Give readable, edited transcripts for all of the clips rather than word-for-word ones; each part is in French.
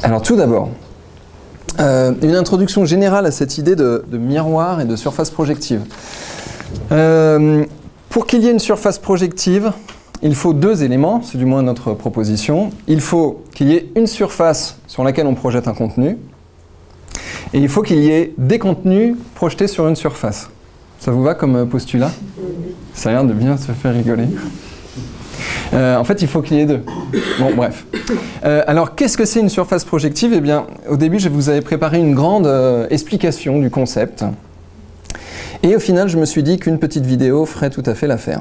Alors tout d'abord, une introduction générale à cette idée de miroir et de surface projective. Pour qu'il y ait une surface projective, il faut deux éléments, c'est du moins notre proposition. Il faut qu'il y ait une surface sur laquelle on projette un contenu, et il faut qu'il y ait des contenus projetés sur une surface. Ça vous va comme postulat? Ça a l'air de bien se faire rigoler. En fait, il faut qu'il y ait deux. Bon, bref. Alors, qu'est-ce que c'est une surface projective? Eh bien, au début, je vous avais préparé une grande explication du concept. Et au final, je me suis dit qu'une petite vidéo ferait tout à fait l'affaire.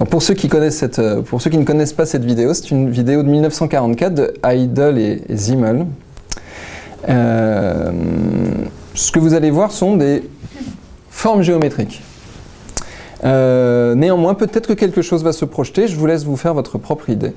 Pour ceux qui ne connaissent pas cette vidéo, c'est une vidéo de 1944 de Heidel et Simmel. Ce que vous allez voir sont des formes géométriques. Néanmoins, peut-être que quelque chose va se projeter. Je vous laisse vous faire votre propre idée.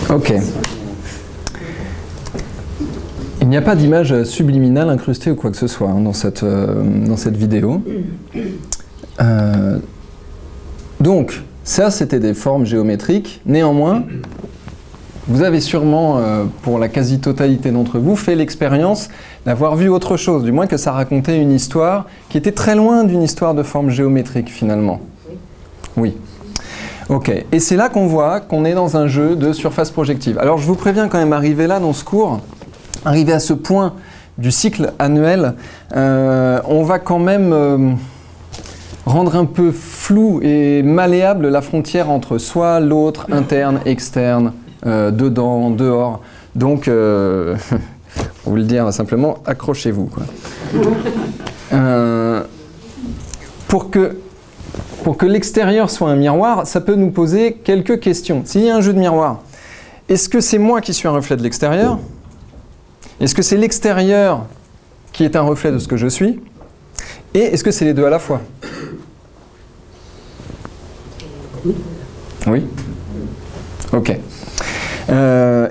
Ok. Il n'y a pas d'image subliminale incrustée ou quoi que ce soit hein, dans cette vidéo. Donc, ça c'était des formes géométriques. Néanmoins, vous avez sûrement, pour la quasi-totalité d'entre vous, fait l'expérience d'avoir vu autre chose, du moins que ça racontait une histoire qui était très loin d'une histoire de forme géométrique finalement. Oui. Ok, et c'est là qu'on voit qu'on est dans un jeu de surface projective. Alors je vous préviens quand même, arrivé là dans ce cours, arrivé à ce point du cycle annuel, on va quand même rendre un peu flou et malléable la frontière entre soit l'autre, interne, externe, dedans, dehors. Donc, pour vous le dire simplement, accrochez-vous, quoi. Pour que l'extérieur soit un miroir, ça peut nous poser quelques questions. S'il y a un jeu de miroir, est-ce que c'est moi qui suis un reflet de l'extérieur? Est-ce que c'est l'extérieur qui est un reflet de ce que je suis? Et est-ce que c'est les deux à la fois? Oui? Ok.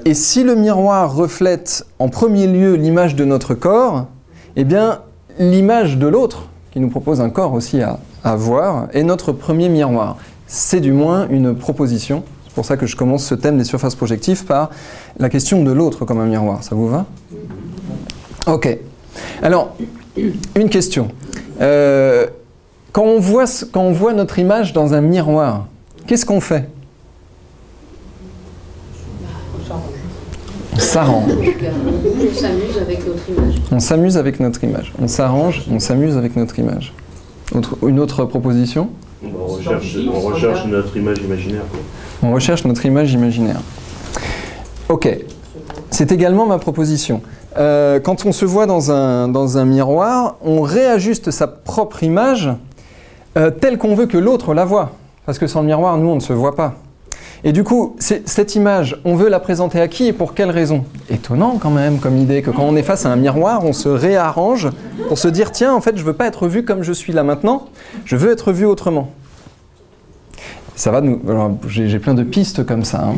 Et si le miroir reflète en premier lieu l'image de notre corps, eh bien, l'image de l'autre, qui nous propose un corps aussi à voir, est notre premier miroir. C'est du moins une proposition. C'est pour ça que je commence ce thème des surfaces projectives par la question de l'autre comme un miroir. Ça vous va? Ok. Alors, une question. Quand on voit notre image dans un miroir, qu'est-ce qu'on fait? On s'arrange. On s'amuse avec notre image. On s'amuse avec notre image. On s'arrange, on s'amuse avec notre image. Une autre proposition? On recherche notre image imaginaire. Quoi. On recherche notre image imaginaire. Ok. C'est également ma proposition. Quand on se voit dans un miroir, on réajuste sa propre image telle qu'on veut que l'autre la voie. Parce que sans le miroir, nous, on ne se voit pas. Et du coup, cette image, on veut la présenter à qui et pour quelle raison? Étonnant quand même comme idée que quand on est face à un miroir, on se réarrange pour se dire « Tiens, en fait, je ne veux pas être vu comme je suis là maintenant, je veux être vu autrement. » Ça va nous... Alors, j'ai plein de pistes comme ça. Hein.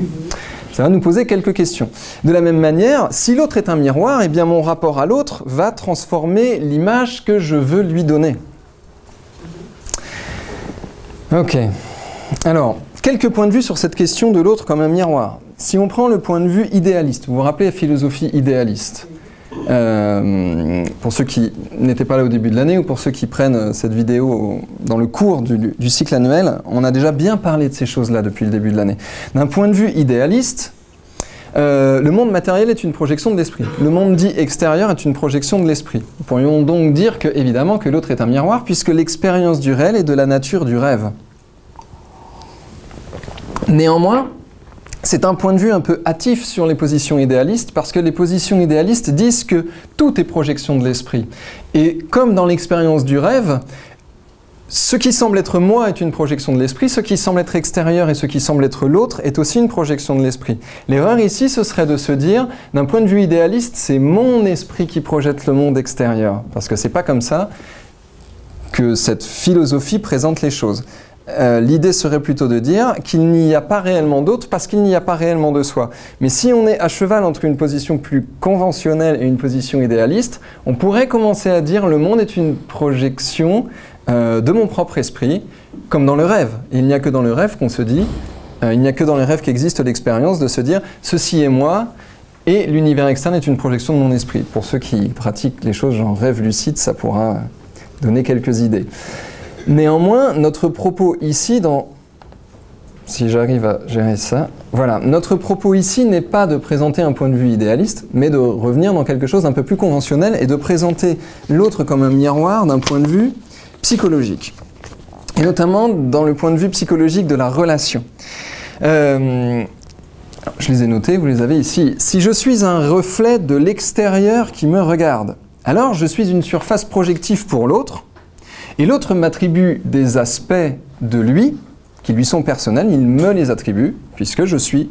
Ça va nous poser quelques questions. De la même manière, si l'autre est un miroir, eh bien mon rapport à l'autre va transformer l'image que je veux lui donner. Ok. Alors, quelques points de vue sur cette question de l'autre comme un miroir. Si on prend le point de vue idéaliste, vous vous rappelez la philosophie idéaliste, pour ceux qui n'étaient pas là au début de l'année ou pour ceux qui prennent cette vidéo dans le cours du cycle annuel, on a déjà bien parlé de ces choses-là depuis le début de l'année. D'un point de vue idéaliste, le monde matériel est une projection de l'esprit. Le monde dit extérieur est une projection de l'esprit. Nous pourrions donc dire que, évidemment, que l'autre est un miroir puisque l'expérience du réel est de la nature du rêve. Néanmoins, c'est un point de vue un peu hâtif sur les positions idéalistes parce que les positions idéalistes disent que tout est projection de l'esprit. Et comme dans l'expérience du rêve, ce qui semble être moi est une projection de l'esprit, ce qui semble être extérieur et ce qui semble être l'autre est aussi une projection de l'esprit. L'erreur ici, ce serait de se dire, d'un point de vue idéaliste, c'est mon esprit qui projette le monde extérieur. Parce que c'est pas comme ça que cette philosophie présente les choses. L'idée serait plutôt de dire qu'il n'y a pas réellement d'autre parce qu'il n'y a pas réellement de soi. Mais si on est à cheval entre une position plus conventionnelle et une position idéaliste, on pourrait commencer à dire le monde est une projection de mon propre esprit, comme dans le rêve. Et il n'y a que dans le rêve qu'on se dit, il n'y a que dans les rêves qu'existe l'expérience de se dire ceci est moi et l'univers externe est une projection de mon esprit. Pour ceux qui pratiquent les choses genre rêve lucide, ça pourra donner quelques idées. Néanmoins, notre propos ici, si j'arrive à gérer ça, voilà, notre propos ici n'est pas de présenter un point de vue idéaliste, mais de revenir dans quelque chose d'un peu plus conventionnel et de présenter l'autre comme un miroir d'un point de vue psychologique. Et notamment dans le point de vue psychologique de la relation. Je les ai notés, vous les avez ici. Si je suis un reflet de l'extérieur qui me regarde, alors je suis une surface projective pour l'autre, et l'autre m'attribue des aspects de lui, qui lui sont personnels, il me les attribue, puisque je suis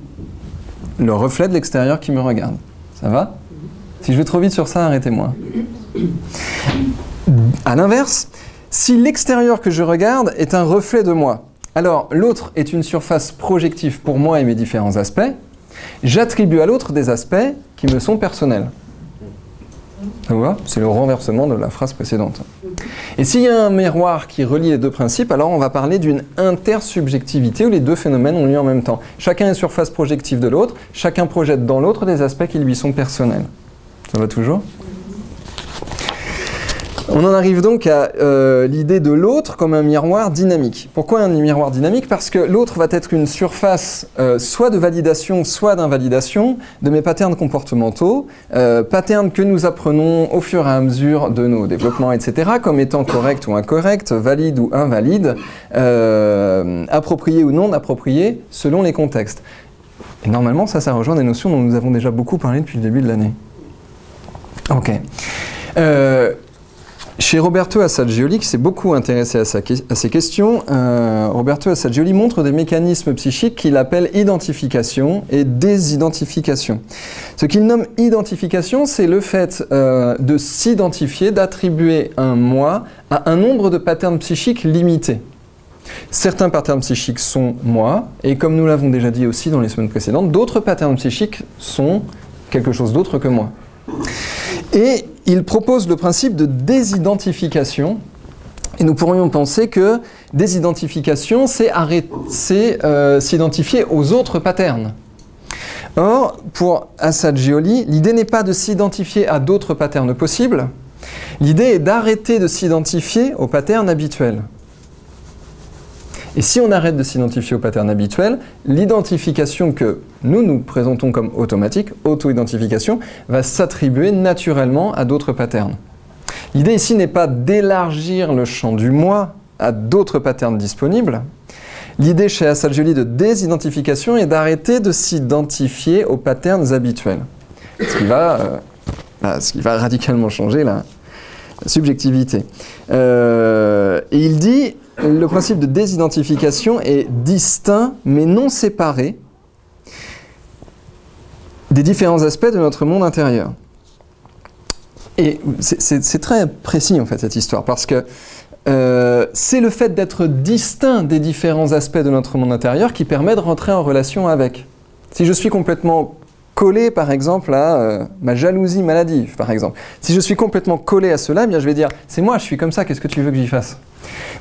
le reflet de l'extérieur qui me regarde. Ça va? Si je vais trop vite sur ça, arrêtez-moi. À l'inverse, si l'extérieur que je regarde est un reflet de moi, alors l'autre est une surface projective pour moi et mes différents aspects, j'attribue à l'autre des aspects qui me sont personnels. Ça vous va? C'est le renversement de la phrase précédente. Et s'il y a un miroir qui relie les deux principes, alors on va parler d'une intersubjectivité où les deux phénomènes ont lieu en même temps. Chacun est surface projective de l'autre, chacun projette dans l'autre des aspects qui lui sont personnels. Ça va toujours? On en arrive donc à l'idée de l'autre comme un miroir dynamique. Pourquoi un miroir dynamique? Parce que l'autre va être une surface soit de validation, soit d'invalidation de mes patterns comportementaux, patterns que nous apprenons au fur et à mesure de nos développements, etc., comme étant corrects ou incorrects, valides ou invalides, appropriés ou non appropriés, selon les contextes. Et normalement, ça rejoint des notions dont nous avons déjà beaucoup parlé depuis le début de l'année. Ok. Chez Roberto Assagioli, qui s'est beaucoup intéressé à ces questions, Roberto Assagioli montre des mécanismes psychiques qu'il appelle identification et désidentification. Ce qu'il nomme identification, c'est le fait de s'identifier, d'attribuer un moi à un nombre de patterns psychiques limités. Certains patterns psychiques sont moi, et comme nous l'avons déjà dit aussi dans les semaines précédentes, d'autres patterns psychiques sont quelque chose d'autre que moi. Et il propose le principe de désidentification, et nous pourrions penser que désidentification, c'est s'identifier aux autres patterns. Or, pour Assagioli, l'idée n'est pas de s'identifier à d'autres patterns possibles, l'idée est d'arrêter de s'identifier aux patterns habituels. Et si on arrête de s'identifier aux patterns habituels, l'identification que nous présentons comme automatique, auto-identification, va s'attribuer naturellement à d'autres patterns. L'idée ici n'est pas d'élargir le champ du moi à d'autres patterns disponibles. L'idée chez Assagioli de désidentification est d'arrêter de s'identifier aux patterns habituels. Ce qui va radicalement changer la subjectivité. Et il dit... Le principe de désidentification est distinct, mais non séparé, des différents aspects de notre monde intérieur. Et c'est très précis, en fait, cette histoire, parce que c'est le fait d'être distinct des différents aspects de notre monde intérieur qui permet de rentrer en relation avec. Si je suis complètement collé, par exemple, à ma jalousie maladive, par exemple, si je suis complètement collé à cela, eh bien, je vais dire, c'est moi, je suis comme ça, qu'est-ce que tu veux que j'y fasse?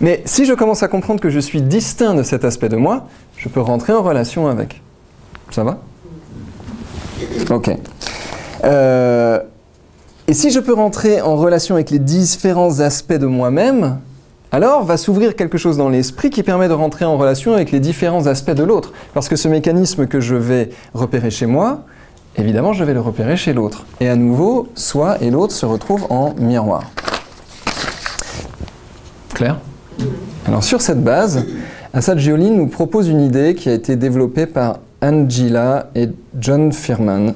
Mais si je commence à comprendre que je suis distinct de cet aspect de moi, je peux rentrer en relation avec. Ça va? Ok. Et si je peux rentrer en relation avec les différents aspects de moi-même, alors va s'ouvrir quelque chose dans l'esprit qui permet de rentrer en relation avec les différents aspects de l'autre. Parce que ce mécanisme que je vais repérer chez moi, évidemment je vais le repérer chez l'autre. Et à nouveau, soi et l'autre se retrouvent en miroir. Clair? Alors sur cette base, Assagioli nous propose une idée qui a été développée par Angela et John Firman,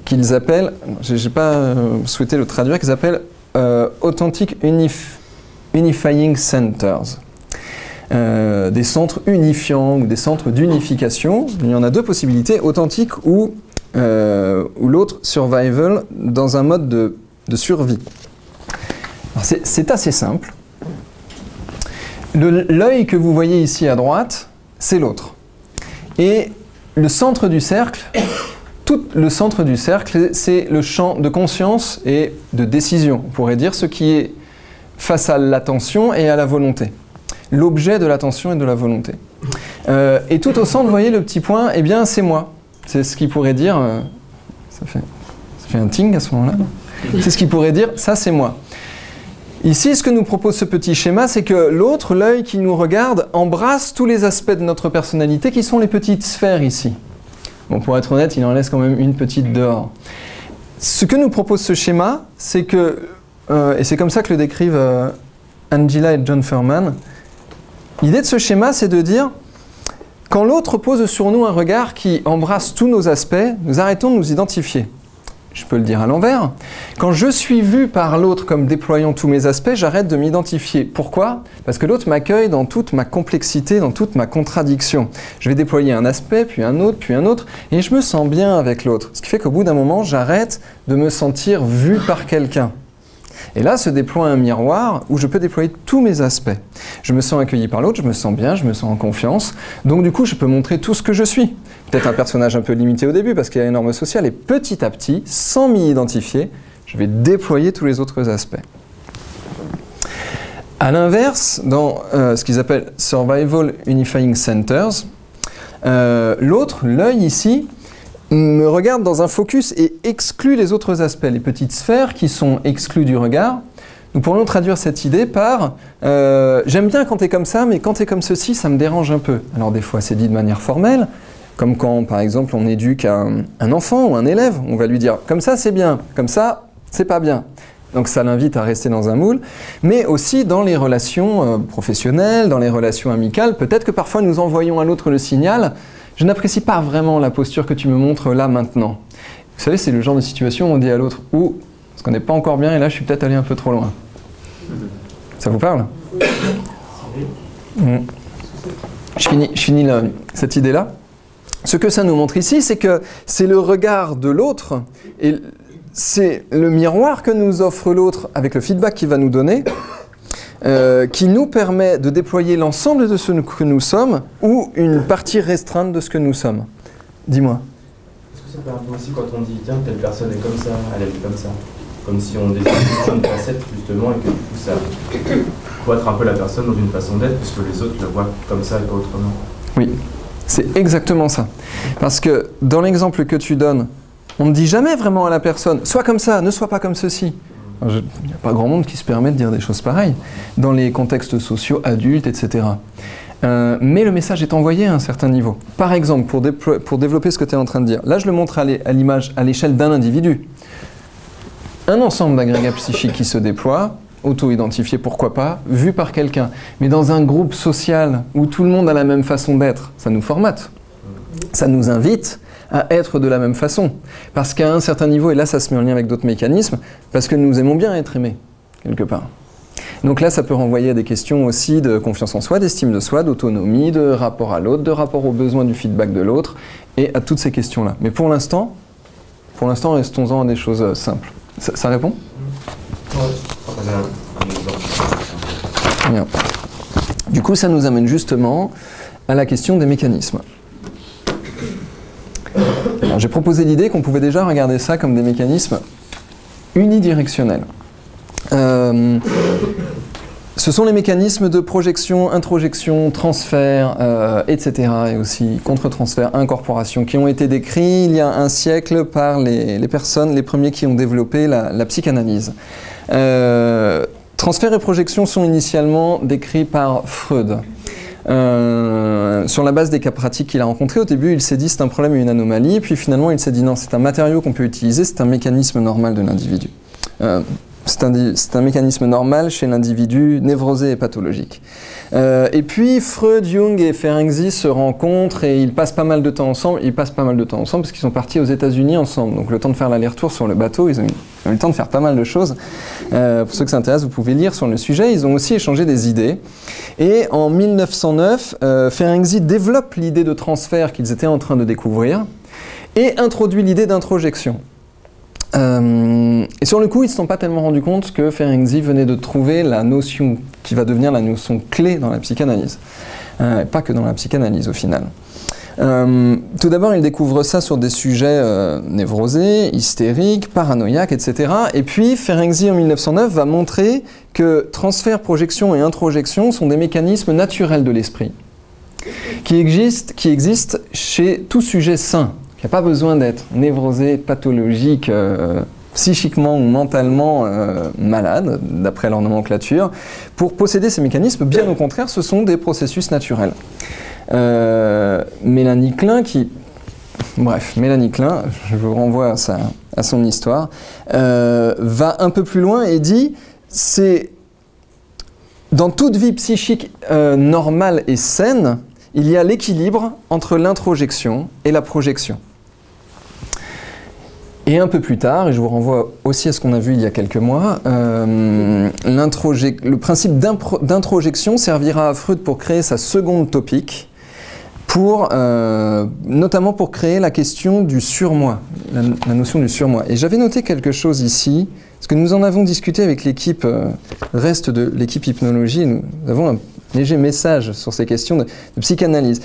qu'ils appellent, j'ai pas souhaité le traduire, qu'ils appellent Authentic Unifying Centers. Des centres unifiants ou des centres d'unification. Il y en a deux possibilités, authentique ou l'autre, survival, dans un mode de survie. C'est assez simple. L'œil que vous voyez ici à droite, c'est l'autre. Et le centre du cercle, tout le centre du cercle, c'est le champ de conscience et de décision. On pourrait dire ce qui est face à l'attention et à la volonté. L'objet de l'attention et de la volonté. Et tout au centre, vous voyez le petit point, eh bien c'est moi. C'est ce qui pourrait dire, ça fait un ting à ce moment-là. C'est ce qui pourrait dire, ça c'est moi. Ici, ce que nous propose ce petit schéma, c'est que l'autre, l'œil qui nous regarde, embrasse tous les aspects de notre personnalité qui sont les petites sphères ici. Bon, pour être honnête, il en laisse quand même une petite dehors. Ce que nous propose ce schéma, c'est que, et c'est comme ça que le décrivent Angela et John Furman, l'idée de ce schéma, c'est de dire, quand l'autre pose sur nous un regard qui embrasse tous nos aspects, nous arrêtons de nous identifier. Je peux le dire à l'envers. Quand je suis vu par l'autre comme déployant tous mes aspects, j'arrête de m'identifier. Pourquoi? Parce que l'autre m'accueille dans toute ma complexité, dans toute ma contradiction. Je vais déployer un aspect, puis un autre, et je me sens bien avec l'autre. Ce qui fait qu'au bout d'un moment, j'arrête de me sentir vu par quelqu'un. Et là se déploie un miroir où je peux déployer tous mes aspects. Je me sens accueilli par l'autre, je me sens bien, je me sens en confiance. Donc du coup, je peux montrer tout ce que je suis. Peut-être un personnage un peu limité au début parce qu'il y a une norme sociale, et petit à petit, sans m'y identifier, je vais déployer tous les autres aspects. À l'inverse, dans ce qu'ils appellent Survival Unifying Centers, l'autre, l'œil ici, me regarde dans un focus et exclut les autres aspects, les petites sphères qui sont exclues du regard. Nous pourrions traduire cette idée par j'aime bien quand tu es comme ça, mais quand tu es comme ceci, ça me dérange un peu. Alors des fois c'est dit de manière formelle, comme quand par exemple on éduque un enfant ou un élève, on va lui dire comme ça c'est bien, comme ça c'est pas bien. Donc ça l'invite à rester dans un moule, mais aussi dans les relations professionnelles, dans les relations amicales, peut-être que parfois nous envoyons à l'autre le signal je n'apprécie pas vraiment la posture que tu me montres là maintenant. Vous savez, c'est le genre de situation où on dit à l'autre « Ouh, parce qu'on n'est pas encore bien et là je suis peut-être allé un peu trop loin. » Ça vous parle? Je finis cette idée-là. Ce que ça nous montre ici, c'est que c'est le regard de l'autre et c'est le miroir que nous offre l'autre avec le feedback qu'il va nous donner qui nous permet de déployer l'ensemble de ce que nous sommes ou une partie restreinte de ce que nous sommes. Dis-moi. Est-ce que ça peut un peu aussi quand on dit tiens, telle personne est comme ça, elle est comme ça, comme si on désigne une facette justement et que du coup ça cloître un peu la personne dans une façon d'être puisque les autres la voient comme ça et pas autrement. Oui, c'est exactement ça. Parce que dans l'exemple que tu donnes, on ne dit jamais vraiment à la personne sois comme ça, ne sois pas comme ceci. Il n'y a pas grand monde qui se permet de dire des choses pareilles dans les contextes sociaux, adultes, etc. Mais le message est envoyé à un certain niveau. Par exemple, pour développer ce que tu es en train de dire, là je le montre à l'image, à l'échelle d'un individu. Un ensemble d'agrégats psychiques qui se déploient, auto-identifié pourquoi pas, vu par quelqu'un. Mais dans un groupe social où tout le monde a la même façon d'être, ça nous formate. Ça nous invite à être de la même façon. Parce qu'à un certain niveau, et là ça se met en lien avec d'autres mécanismes, parce que nous aimons bien être aimés, quelque part. Donc là ça peut renvoyer à des questions aussi de confiance en soi, d'estime de soi, d'autonomie, de rapport à l'autre, de rapport aux besoins du feedback de l'autre, et à toutes ces questions-là. Mais pour l'instant, restons-en à des choses simples. Ça répond? Bien. Du coup, ça nous amène justement à la question des mécanismes. J'ai proposé l'idée qu'on pouvait déjà regarder ça comme des mécanismes unidirectionnels. Ce sont les mécanismes de projection, introjection, transfert, etc. et aussi contre-transfert, incorporation, qui ont été décrits il y a un siècle par les personnes, les premiers qui ont développé la psychanalyse. Transfert et projection sont initialement décrits par Freud. Sur la base des cas pratiques qu'il a rencontrés, au début il s'est dit c'est un problème et une anomalie, puis finalement il s'est dit non, c'est un matériau qu'on peut utiliser, c'est un mécanisme normal de l'individu. C'est un mécanisme normal chez l'individu névrosé et pathologique. Et puis Freud, Jung et Ferenczi se rencontrent et ils passent pas mal de temps ensemble. Ils passent pas mal de temps ensemble parce qu'ils sont partis aux États-Unis ensemble. Donc le temps de faire l'aller-retour sur le bateau, ils ont eu le temps de faire pas mal de choses. Pour ceux que ça intéresse, vous pouvez lire sur le sujet. Ils ont aussi échangé des idées. Et en 1909, Ferenczi développe l'idée de transfert qu'ils étaient en train de découvrir et introduit l'idée d'introjection. Et sur le coup, ils ne se sont pas tellement rendus compte que Ferenczi venait de trouver la notion qui va devenir la notion clé dans la psychanalyse. Pas que dans la psychanalyse au final. Tout d'abord, il découvre ça sur des sujets névrosés, hystériques, paranoïaques, etc. Et puis, Ferenczi en 1909 va montrer que transfert, projection et introjection sont des mécanismes naturels de l'esprit qui existent chez tout sujet sain. Il n'y a pas besoin d'être névrosé, pathologique, psychiquement ou mentalement malade, d'après leur nomenclature, pour posséder ces mécanismes. Bien au contraire, ce sont des processus naturels. Mélanie Klein, Mélanie Klein, je vous renvoie à son histoire, va un peu plus loin et dit c'est dans toute vie psychique normale et saine, il y a l'équilibre entre l'introjection et la projection. Et un peu plus tard, et je vous renvoie aussi à ce qu'on a vu il y a quelques mois, le principe d'introjection servira à Freud pour créer sa seconde topique, notamment pour créer la question du surmoi, la notion du surmoi. Et j'avais noté quelque chose ici, parce que nous en avons discuté avec l'équipe, reste de l'équipe hypnologie, nous avons un léger message sur ces questions de psychanalyse.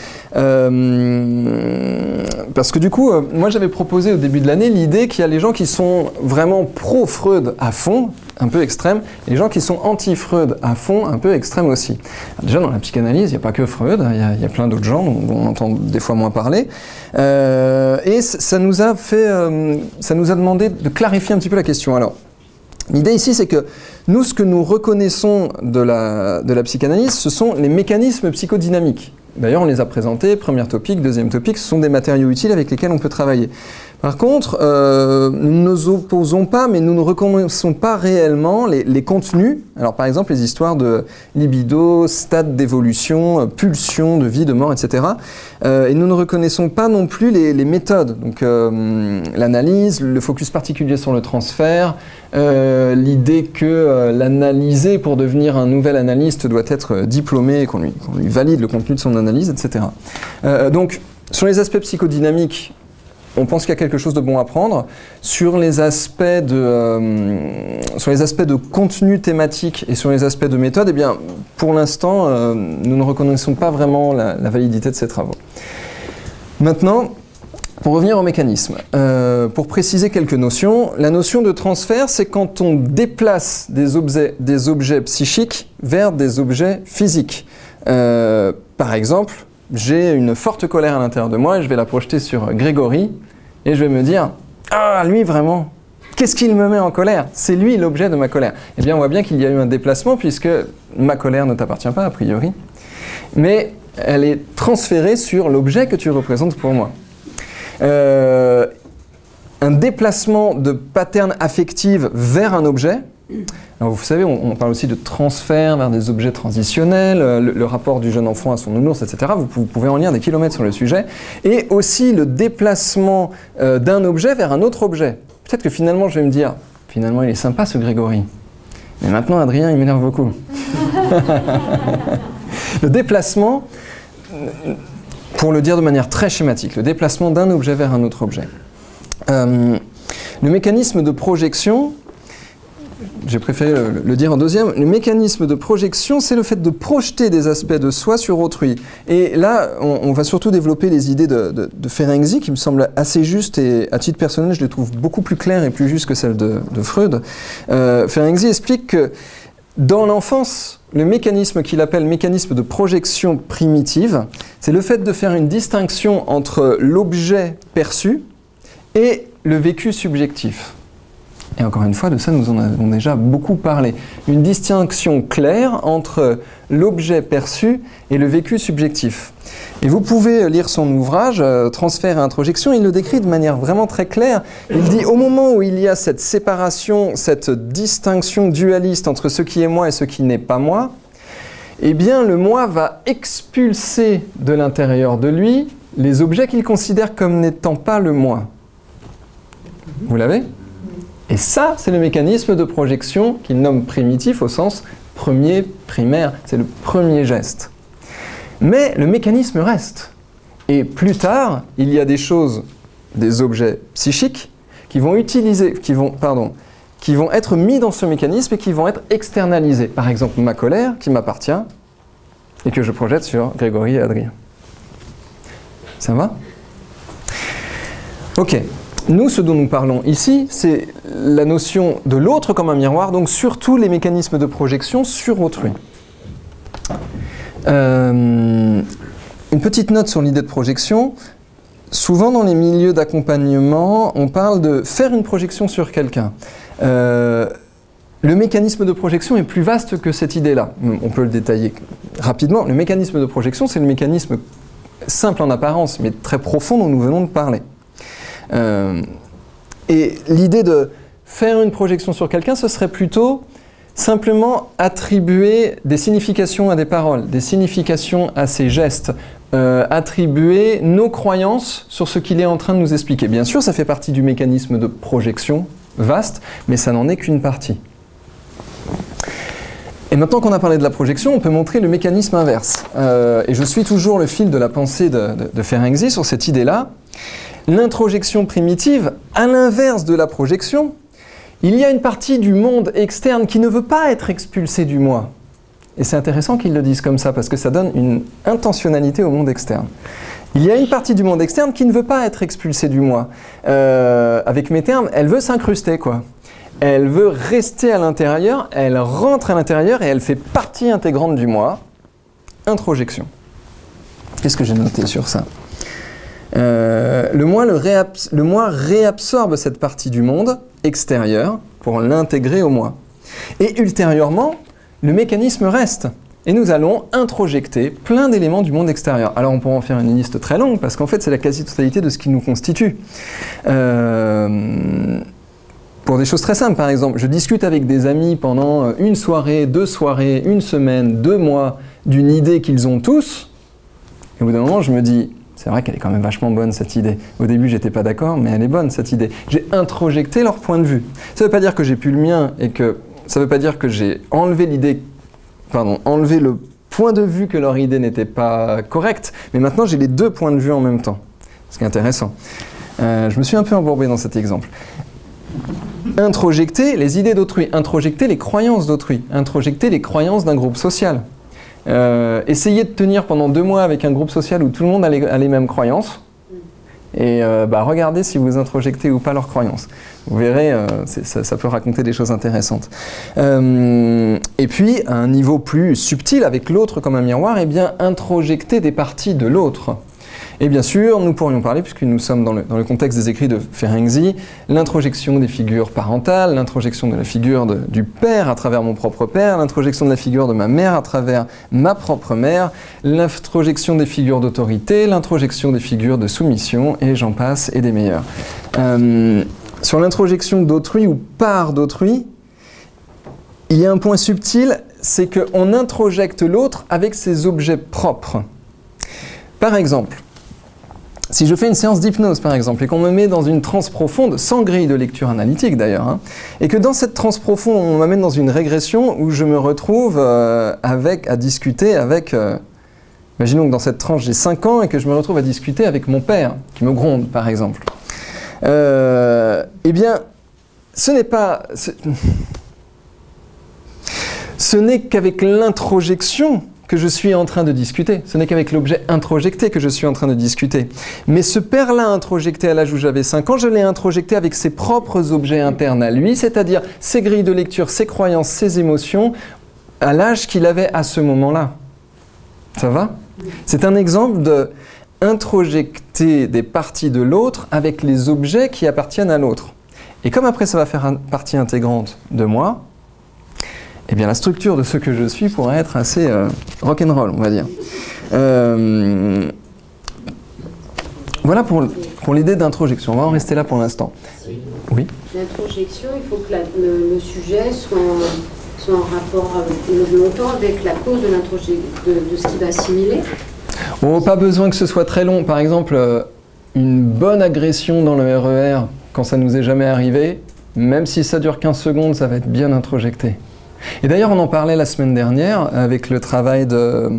Parce que du coup, moi j'avais proposé au début de l'année l'idée qu'il y a les gens qui sont vraiment pro-Freud à fond, un peu extrêmes, et les gens qui sont anti-Freud à fond, un peu extrêmes aussi. Alors déjà dans la psychanalyse, il n'y a pas que Freud, il y a plein d'autres gens dont on entend des fois moins parler. Et ça nous a demandé de clarifier un petit peu la question. Alors, l'idée ici, c'est que nous, ce que nous reconnaissons de la psychanalyse, ce sont les mécanismes psychodynamiques. D'ailleurs, on les a présentés, première topique, deuxième topique, ce sont des matériaux utiles avec lesquels on peut travailler. Par contre, nous ne nous opposons pas, mais nous ne reconnaissons pas réellement les contenus. Alors par exemple, les histoires de libido, stade d'évolution, pulsion, de vie, de mort, etc. Et nous ne reconnaissons pas non plus les méthodes. Donc l'analyse, le focus particulier sur le transfert, l'idée que l'analysé, pour devenir un nouvel analyste, doit être diplômé et qu'on lui valide le contenu de son analyse, etc. Donc, sur les aspects psychodynamiques, on pense qu'il y a quelque chose de bon à prendre. Sur les aspects de contenu thématique et sur les aspects de méthode, eh bien, pour l'instant, nous ne reconnaissons pas vraiment la validité de ces travaux. Maintenant, pour revenir au mécanisme, pour préciser quelques notions, la notion de transfert, c'est quand on déplace des objets psychiques vers des objets physiques. Par exemple, j'ai une forte colère à l'intérieur de moi et je vais la projeter sur Grégory et je vais me dire « Ah, lui vraiment, qu'est-ce qu'il me met en colère? C'est lui l'objet de ma colère. » Eh bien, on voit bien qu'il y a eu un déplacement puisque ma colère ne t'appartient pas a priori, mais elle est transférée sur l'objet que tu représentes pour moi. Un déplacement de pattern affective vers un objet. Alors vous savez, on parle aussi de transfert vers des objets transitionnels, le rapport du jeune enfant à son nounours, etc. Vous pouvez en lire des kilomètres sur le sujet. Et aussi le déplacement d'un objet vers un autre objet. Peut-être que finalement, je vais me dire, finalement, il est sympa ce Grégory. Mais maintenant, Adrien, il m'énerve beaucoup. Le déplacement, pour le dire de manière très schématique, le déplacement d'un objet vers un autre objet. Le mécanisme de projection, j'ai préféré le dire en deuxième, le mécanisme de projection, c'est le fait de projeter des aspects de soi sur autrui. Et là, on va surtout développer les idées de Ferenczi, qui me semblent assez justes, et à titre personnel, je les trouve beaucoup plus claires et plus justes que celles de Freud. Ferenczi explique que dans l'enfance, le mécanisme qu'il appelle mécanisme de projection primitive, c'est le fait de faire une distinction entre l'objet perçu et le vécu subjectif. Et encore une fois, de ça, nous en avons déjà beaucoup parlé. Une distinction claire entre l'objet perçu et le vécu subjectif. Et vous pouvez lire son ouvrage, Transfert et introjection, il le décrit de manière vraiment très claire. Il dit, au moment où il y a cette séparation, cette distinction dualiste entre ce qui est moi et ce qui n'est pas moi, eh bien, le moi va expulser de l'intérieur de lui les objets qu'il considère comme n'étant pas le moi. Vous l'avez ? Et ça, c'est le mécanisme de projection qu'il nomme primitif au sens premier, primaire. C'est le premier geste. Mais le mécanisme reste. Et plus tard, il y a des choses, des objets psychiques qui vont être mis dans ce mécanisme et qui vont être externalisés. Par exemple, ma colère qui m'appartient et que je projette sur Grégory et Adrien. Ça va ? Ok. Nous, ce dont nous parlons ici, c'est la notion de l'autre comme un miroir, donc surtout les mécanismes de projection sur autrui. Une petite note sur l'idée de projection. Souvent dans les milieux d'accompagnement, on parle de faire une projection sur quelqu'un. Le mécanisme de projection est plus vaste que cette idée-là. On peut le détailler rapidement. Le mécanisme de projection, c'est le mécanisme simple en apparence, mais très profond dont nous venons de parler. Et l'idée de faire une projection sur quelqu'un, ce serait plutôt simplement attribuer des significations à des paroles, des significations à ses gestes, attribuer nos croyances sur ce qu'il est en train de nous expliquer. Bien sûr, ça fait partie du mécanisme de projection vaste, mais ça n'en est qu'une partie. Et maintenant qu'on a parlé de la projection, on peut montrer le mécanisme inverse. Et je suis toujours le fil de la pensée de Ferenczi sur cette idée-là. L'introjection primitive, à l'inverse de la projection, il y a une partie du monde externe qui ne veut pas être expulsée du moi. Et c'est intéressant qu'ils le disent comme ça, parce que ça donne une intentionnalité au monde externe. Il y a une partie du monde externe qui ne veut pas être expulsée du moi. Avec mes termes, elle veut s'incruster, quoi. Elle veut rester à l'intérieur, elle rentre à l'intérieur et elle fait partie intégrante du moi. Introjection. Qu'est-ce que j'ai noté sur ça ? Le moi réabsorbe cette partie du monde extérieur pour l'intégrer au moi. Et ultérieurement, le mécanisme reste. Et nous allons introjecter plein d'éléments du monde extérieur. Alors on pourra en faire une liste très longue, parce qu'en fait c'est la quasi-totalité de ce qui nous constitue. Pour des choses très simples, par exemple, je discute avec des amis pendant une soirée, 2 soirées, 1 semaine, 2 mois, d'une idée qu'ils ont tous, et au bout d'un moment je me dis, c'est vrai qu'elle est quand même vachement bonne cette idée. Au début j'étais pas d'accord, mais elle est bonne cette idée. J'ai introjecté leur point de vue. Ça veut pas dire que j'ai plus le mien, et que ça veut pas dire que j'ai enlevé enlevé le point de vue que leur idée n'était pas correcte, mais maintenant j'ai les 2 points de vue en même temps. Ce qui est intéressant. Je me suis un peu embourbé dans cet exemple. Introjecter les idées d'autrui, introjecter les croyances d'autrui, introjecter les croyances d'un groupe social. Essayer de tenir pendant 2 mois avec un groupe social où tout le monde a les mêmes croyances, et regardez si vous introjectez ou pas leurs croyances. Vous verrez, ça peut raconter des choses intéressantes. Et puis, à un niveau plus subtil, avec l'autre comme un miroir, eh bien, introjecter des parties de l'autre. Et bien sûr, nous pourrions parler, puisque nous sommes dans le contexte des écrits de Ferenczi, l'introjection des figures parentales, l'introjection de la figure du père à travers mon propre père, l'introjection de la figure de ma mère à travers ma propre mère, l'introjection des figures d'autorité, l'introjection des figures de soumission, et j'en passe, et des meilleurs. Sur l'introjection d'autrui ou par d'autrui, il y a un point subtil, c'est qu'on introjecte l'autre avec ses objets propres. Par exemple, si je fais une séance d'hypnose, par exemple, et qu'on me met dans une transe profonde, sans grille de lecture analytique d'ailleurs, et que dans cette transe profonde, on m'amène dans une régression où je me retrouve à discuter avec... imaginons que dans cette tranche, j'ai 5 ans et que je me retrouve à discuter avec mon père, qui me gronde, par exemple. Eh bien, ce n'est pas... ce n'est qu'avec l'introjection que je suis en train de discuter. Ce n'est qu'avec l'objet introjecté que je suis en train de discuter. Mais ce père-là introjecté à l'âge où j'avais 5 ans, je l'ai introjecté avec ses propres objets internes à lui, c'est-à-dire ses grilles de lecture, ses croyances, ses émotions, à l'âge qu'il avait à ce moment-là. Ça va? C'est un exemple de introjecter des parties de l'autre avec les objets qui appartiennent à l'autre. Et comme après ça va faire partie intégrante de moi, eh bien la structure de ce que je suis pourrait être assez rock'n'roll, on va dire. Voilà pour l'idée d'introjection. On va en rester là pour l'instant. Oui. L'introjection, il faut que le sujet soit en rapport longtemps avec la cause de ce qu'il va assimiler. Bon, pas besoin que ce soit très long. Par exemple, une bonne agression dans le RER, quand ça nous est jamais arrivé, même si ça dure 15 secondes, ça va être bien introjecté. Et d'ailleurs, on en parlait la semaine dernière avec le travail de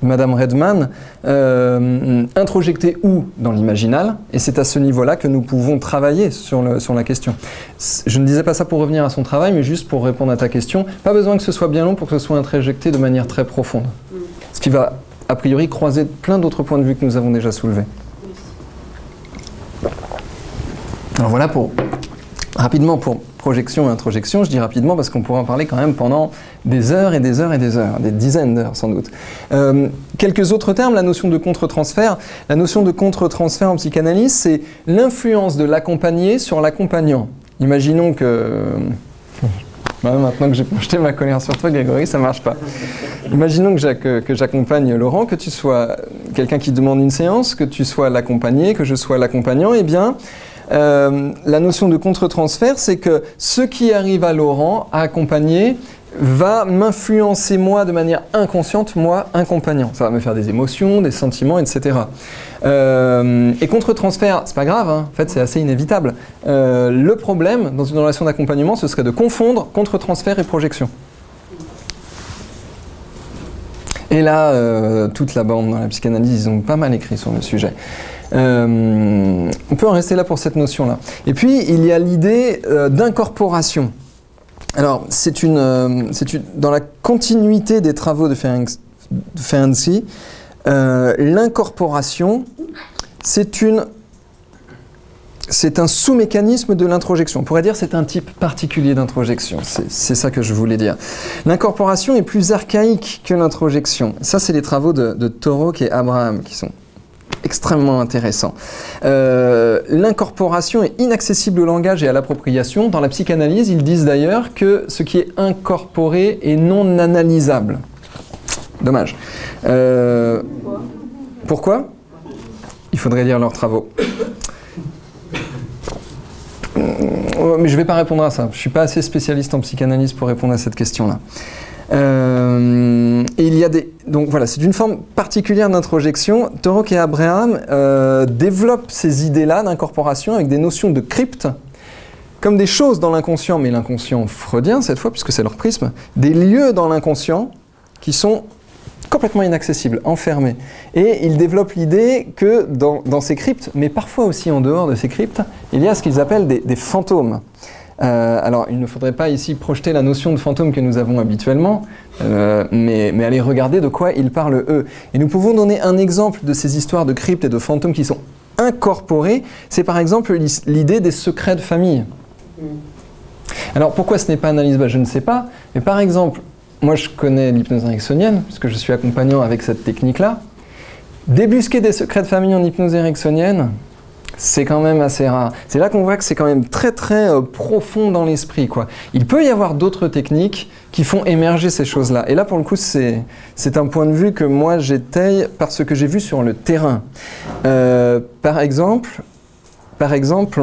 Madame Redman, introjecté où? Dans l'imaginal, et c'est à ce niveau-là que nous pouvons travailler sur la question. Je ne disais pas ça pour revenir à son travail, mais juste pour répondre à ta question. Pas besoin que ce soit bien long pour que ce soit introjecté de manière très profonde. Ce qui va, a priori, croiser plein d'autres points de vue que nous avons déjà soulevés. Alors voilà rapidement pour projection et introjection, je dis rapidement parce qu'on pourra en parler quand même pendant des heures et des heures et des heures, des dizaines d'heures sans doute. Quelques autres termes, la notion de contre-transfert. La notion de contre-transfert en psychanalyse, c'est l'influence de l'accompagné sur l'accompagnant. Imaginons que... Maintenant que j'ai projeté ma colère sur toi, Grégory, ça marche pas. Imaginons que j'accompagne Laurent, que tu sois quelqu'un qui demande une séance, que tu sois l'accompagné, que je sois l'accompagnant, eh bien... la notion de contre-transfert, c'est que ce qui arrive à Laurent, à accompagner, va m'influencer moi de manière inconsciente, moi, accompagnant. Ça va me faire des émotions, des sentiments, etc. Et contre-transfert, c'est pas grave, hein. En fait c'est assez inévitable. Le problème dans une relation d'accompagnement, ce serait de confondre contre-transfert et projection. Et là, toute la bande dans la psychanalyse, ils ont pas mal écrit sur le sujet. On peut en rester là pour cette notion-là. Et puis, il y a l'idée d'incorporation. Alors, dans la continuité des travaux de Ferenczi, l'incorporation, c'est un sous-mécanisme de l'introjection. On pourrait dire que c'est un type particulier d'introjection. C'est ça que je voulais dire. L'incorporation est plus archaïque que l'introjection. Ça, c'est les travaux de Torok et Abraham qui sont extrêmement intéressant. L'incorporation est inaccessible au langage et à l'appropriation. Dans la psychanalyse, ils disent d'ailleurs que ce qui est incorporé est non analysable. Dommage. Pourquoi? Il faudrait lire leurs travaux. Mais je ne vais pas répondre à ça. Je ne suis pas assez spécialiste en psychanalyse pour répondre à cette question-là. Et il y a donc voilà, c'est une forme particulière d'introjection. Torok et Abraham développent ces idées-là d'incorporation avec des notions de crypte, comme des choses dans l'inconscient, mais l'inconscient freudien cette fois, puisque c'est leur prisme, des lieux dans l'inconscient qui sont complètement inaccessibles, enfermés. Et ils développent l'idée que dans ces cryptes, mais parfois aussi en dehors de ces cryptes, il y a ce qu'ils appellent des fantômes. Alors, il ne faudrait pas ici projeter la notion de fantôme que nous avons habituellement, mais aller regarder de quoi ils parlent eux. Et nous pouvons donner un exemple de ces histoires de cryptes et de fantômes qui sont incorporés. C'est par exemple l'idée des secrets de famille. Alors, pourquoi ce n'est pas analysable? Je ne sais pas. Mais par exemple, moi je connais l'hypnose ericksonienne, puisque je suis accompagnant avec cette technique-là. Débusquer des secrets de famille en hypnose ericksonienne, c'est quand même assez rare. C'est là qu'on voit que c'est quand même très très profond dans l'esprit, quoi. Il peut y avoir d'autres techniques qui font émerger ces choses-là. Et là, pour le coup, c'est un point de vue que moi j'étaye par ce que j'ai vu sur le terrain. Par exemple,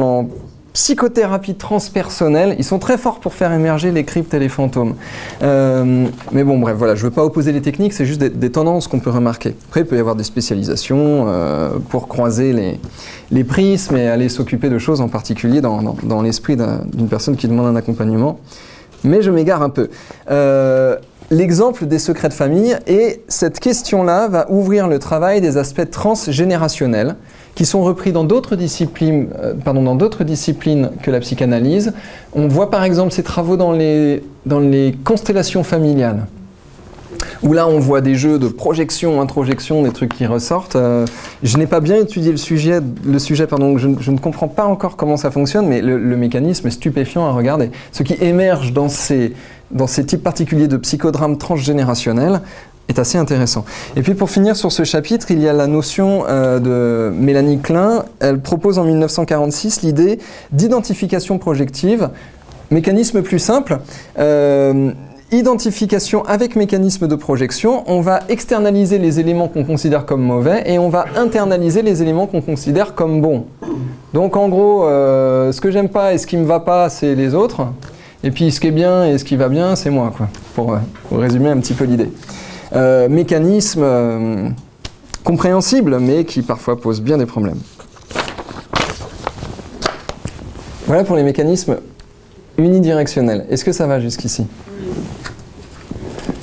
en psychothérapie transpersonnelle, ils sont très forts pour faire émerger les cryptes et les fantômes. Mais bon, bref, voilà, je ne veux pas opposer les techniques, c'est juste des tendances qu'on peut remarquer. Après, il peut y avoir des spécialisations pour croiser les prismes et aller s'occuper de choses en particulier dans l'esprit d'une personne qui demande un accompagnement. Mais je m'égare un peu. l'exemple des secrets de famille, et cette question-là va ouvrir le travail des aspects transgénérationnels qui sont repris dans d'autres disciplines, que la psychanalyse. On voit par exemple ces travaux dans les constellations familiales, où là on voit des jeux de projection, introjection, des trucs qui ressortent. Je n'ai pas bien étudié le sujet, donc je ne comprends pas encore comment ça fonctionne, mais le mécanisme est stupéfiant à regarder. Ce qui émerge dans ces types particuliers de psychodrames transgénérationnels est assez intéressant. Et puis pour finir sur ce chapitre, il y a la notion de Mélanie Klein. Elle propose en 1946 l'idée d'identification projective, mécanisme plus simple. Identification avec mécanisme de projection, on va externaliser les éléments qu'on considère comme mauvais et on va internaliser les éléments qu'on considère comme bons. Donc en gros, ce que j'aime pas et ce qui me va pas, c'est les autres. Et puis ce qui est bien et ce qui va bien, c'est moi, quoi. Pour résumer un petit peu l'idée. Mécanisme compréhensible, mais qui parfois pose bien des problèmes. Voilà pour les mécanismes unidirectionnels. Est-ce que ça va jusqu'ici ?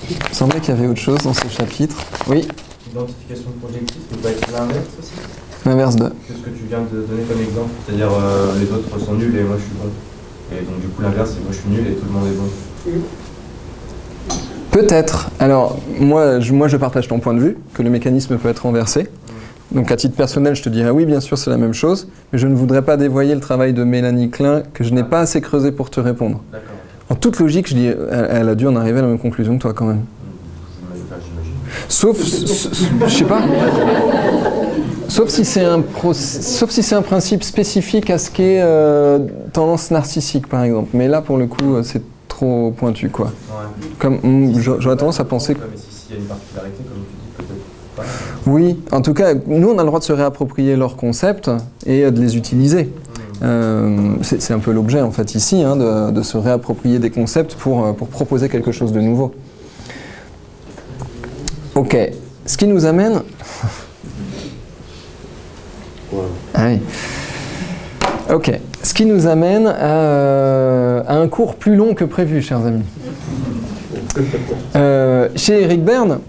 Il me semblait qu'il y avait autre chose dans ce chapitre. Oui. L'identification projective peut pas être l'inverse aussi ? L'inverse de ? C'est ce que tu viens de donner comme exemple, c'est-à-dire les autres sont nuls et moi je suis bon. Et donc du coup l'inverse c'est moi je suis nul et tout le monde est bon. Peut-être. Alors moi je partage ton point de vue, que le mécanisme peut être renversé. Donc à titre personnel je te dirais oui bien sûr c'est la même chose, mais je ne voudrais pas dévoyer le travail de Mélanie Klein que je n'ai pas assez creusé pour te répondre. D'accord. En toute logique, je dis, elle a dû en arriver à la même conclusion que toi quand même. Sauf, je sais pas. Sauf si c'est un principe spécifique à ce qu'est tendance narcissique par exemple. Mais là pour le coup c'est trop pointu quoi. Ouais. Comme j'aurais tendance à penser. Mais s'il y a une particularité comme tu dis peut-être pas. Oui, en tout cas nous on a le droit de se réapproprier leurs concepts et de les utiliser. C'est un peu l'objet en fait ici, hein, de se réapproprier des concepts pour proposer quelque chose de nouveau. Ok, ce qui nous amène... Ah oui. Ok, ce qui nous amène à un cours plus long que prévu, chers amis. Chez Eric Berne,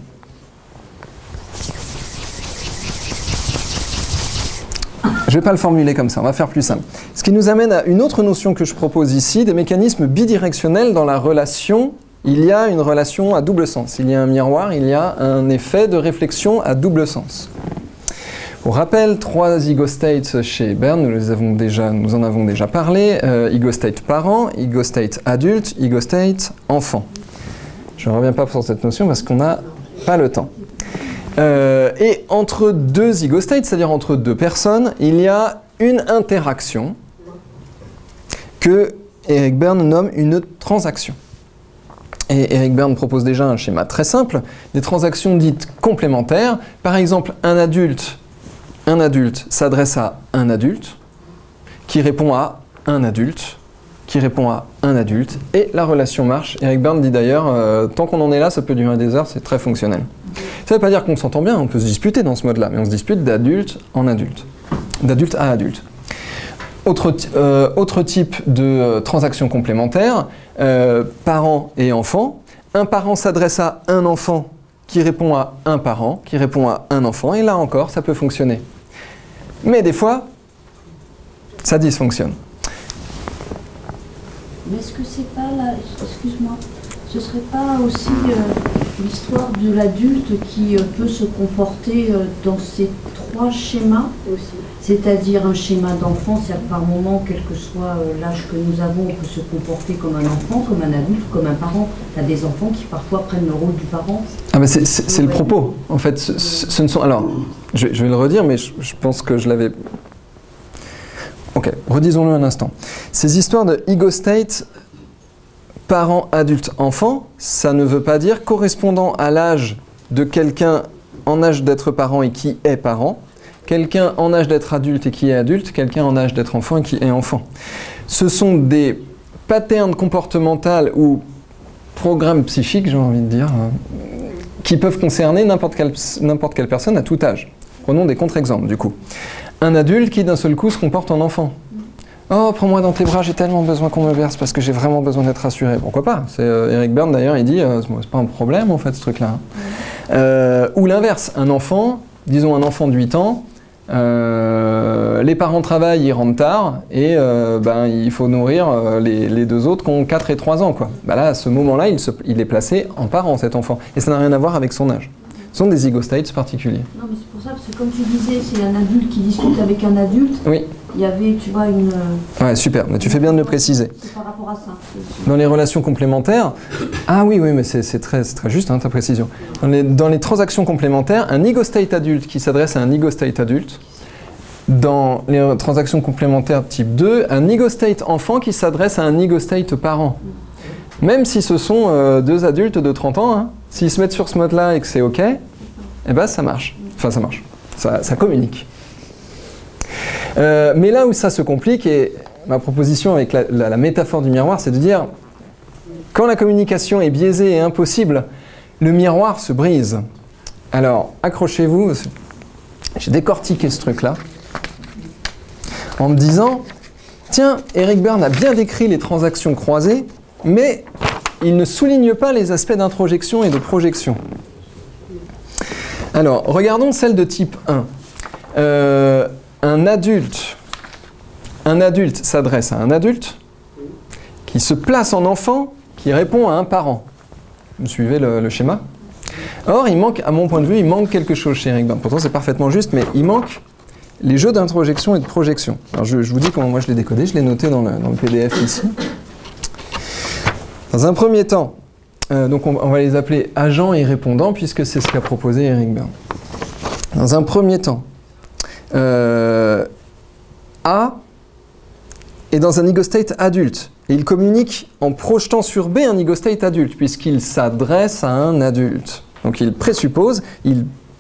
je ne vais pas le formuler comme ça, on va faire plus simple. Ce qui nous amène à une autre notion que je propose ici, des mécanismes bidirectionnels dans la relation. Il y a une relation à double sens. Il y a un miroir, il y a un effet de réflexion à double sens. Pour rappel, 3 ego-states chez Berne, nous en avons déjà parlé. Ego-state parent, ego-state adulte, ego-state enfant. Je ne reviens pas sur cette notion parce qu'on n'a pas le temps. Et entre deux ego-states, c'est-à-dire entre deux personnes, il y a une interaction que Eric Berne nomme une transaction. Et Eric Berne propose déjà un schéma très simple, des transactions dites complémentaires. Par exemple, un adulte s'adresse à un adulte, qui répond à un adulte, qui répond à un adulte, et la relation marche. Eric Berne dit d'ailleurs, tant qu'on en est là, ça peut durer des heures, c'est très fonctionnel. Ça ne veut pas dire qu'on s'entend bien, on peut se disputer dans ce mode-là, mais on se dispute d'adulte en adulte, d'adulte à adulte. Autre type de transaction complémentaire, parents et enfants. Un parent s'adresse à un enfant qui répond à un parent, qui répond à un enfant, et là encore, ça peut fonctionner. Mais des fois, ça dysfonctionne. Mais est-ce que c'est pas là, excuse-moi, ce serait pas aussi l'histoire de l'adulte qui peut se comporter dans ces 3 schémas aussi? C'est-à-dire un schéma d'enfant, c'est-à-dire par moment, quel que soit l'âge que nous avons, on peut se comporter comme un enfant, comme un adulte, comme un parent. Il y a des enfants qui parfois prennent le rôle du parent. Ah ben c'est le propos. En fait, ce ne sont... Alors, je vais le redire, mais je pense que je l'avais... Ok, redisons-le un instant. Ces histoires de ego-state, parent, adulte, enfant, ça ne veut pas dire correspondant à l'âge de quelqu'un en âge d'être parent et qui est parent, quelqu'un en âge d'être adulte et qui est adulte, quelqu'un en âge d'être enfant et qui est enfant. Ce sont des patterns comportementaux ou programmes psychiques, j'ai envie de dire, qui peuvent concerner n'importe quelle personne à tout âge. Prenons des contre-exemples du coup. Un adulte qui d'un seul coup se comporte en enfant. Oh, prends-moi dans tes bras, j'ai tellement besoin qu'on me berce parce que j'ai vraiment besoin d'être rassuré. Pourquoi pas? C'est Eric Berne d'ailleurs, il dit c'est pas un problème en fait ce truc-là. Ou l'inverse, un enfant, disons un enfant de 8 ans, les parents travaillent, ils rentrent tard et il faut nourrir les deux autres qui ont 4 et 3 ans. Quoi. Bah là, à ce moment-là, il est placé en parent cet enfant et ça n'a rien à voir avec son âge. Ce sont des zygostates particuliers. Non, mais c'est pour ça, parce que comme tu disais, c'est un adulte qui discute avec un adulte. Oui. Il y avait, tu vois, une... Ouais, super, mais tu fais bien de le préciser. C'est par rapport à ça. Dans les relations complémentaires, ah oui, mais c'est très juste ta précision. Dans les transactions complémentaires, un nigostate adulte qui s'adresse à un nigostate adulte. Dans les transactions complémentaires type 2, un nigostate enfant qui s'adresse à un nigostate parent. Même si ce sont deux adultes de 30 ans, hein, s'ils se mettent sur ce mode-là et que c'est OK, eh ben ça marche. Enfin, ça marche. Ça communique. Mais là où ça se complique, et ma proposition avec la métaphore du miroir, c'est de dire, quand la communication est biaisée et impossible, le miroir se brise. Alors, accrochez-vous, j'ai décortiqué ce truc-là, en me disant, tiens, Eric Berne a bien décrit les transactions croisées, mais il ne souligne pas les aspects d'introjection et de projection. Alors, regardons celle de type 1. Un adulte s'adresse à un adulte qui se place en enfant, qui répond à un parent. Vous suivez le schéma? Or, il manque, à mon point de vue, il manque quelque chose chez Eric Berne. Pourtant, c'est parfaitement juste, mais il manque les jeux d'introjection et de projection. Alors, je vous dis comment moi je l'ai décodé, je l'ai noté dans le PDF ici. Dans un premier temps, donc on va les appeler agents et répondants, puisque c'est ce qu'a proposé Eric Berne. Dans un premier temps, A est dans un nigostate adulte. Et il communique en projetant sur B un nigostate adulte, puisqu'il s'adresse à un adulte. Donc il présuppose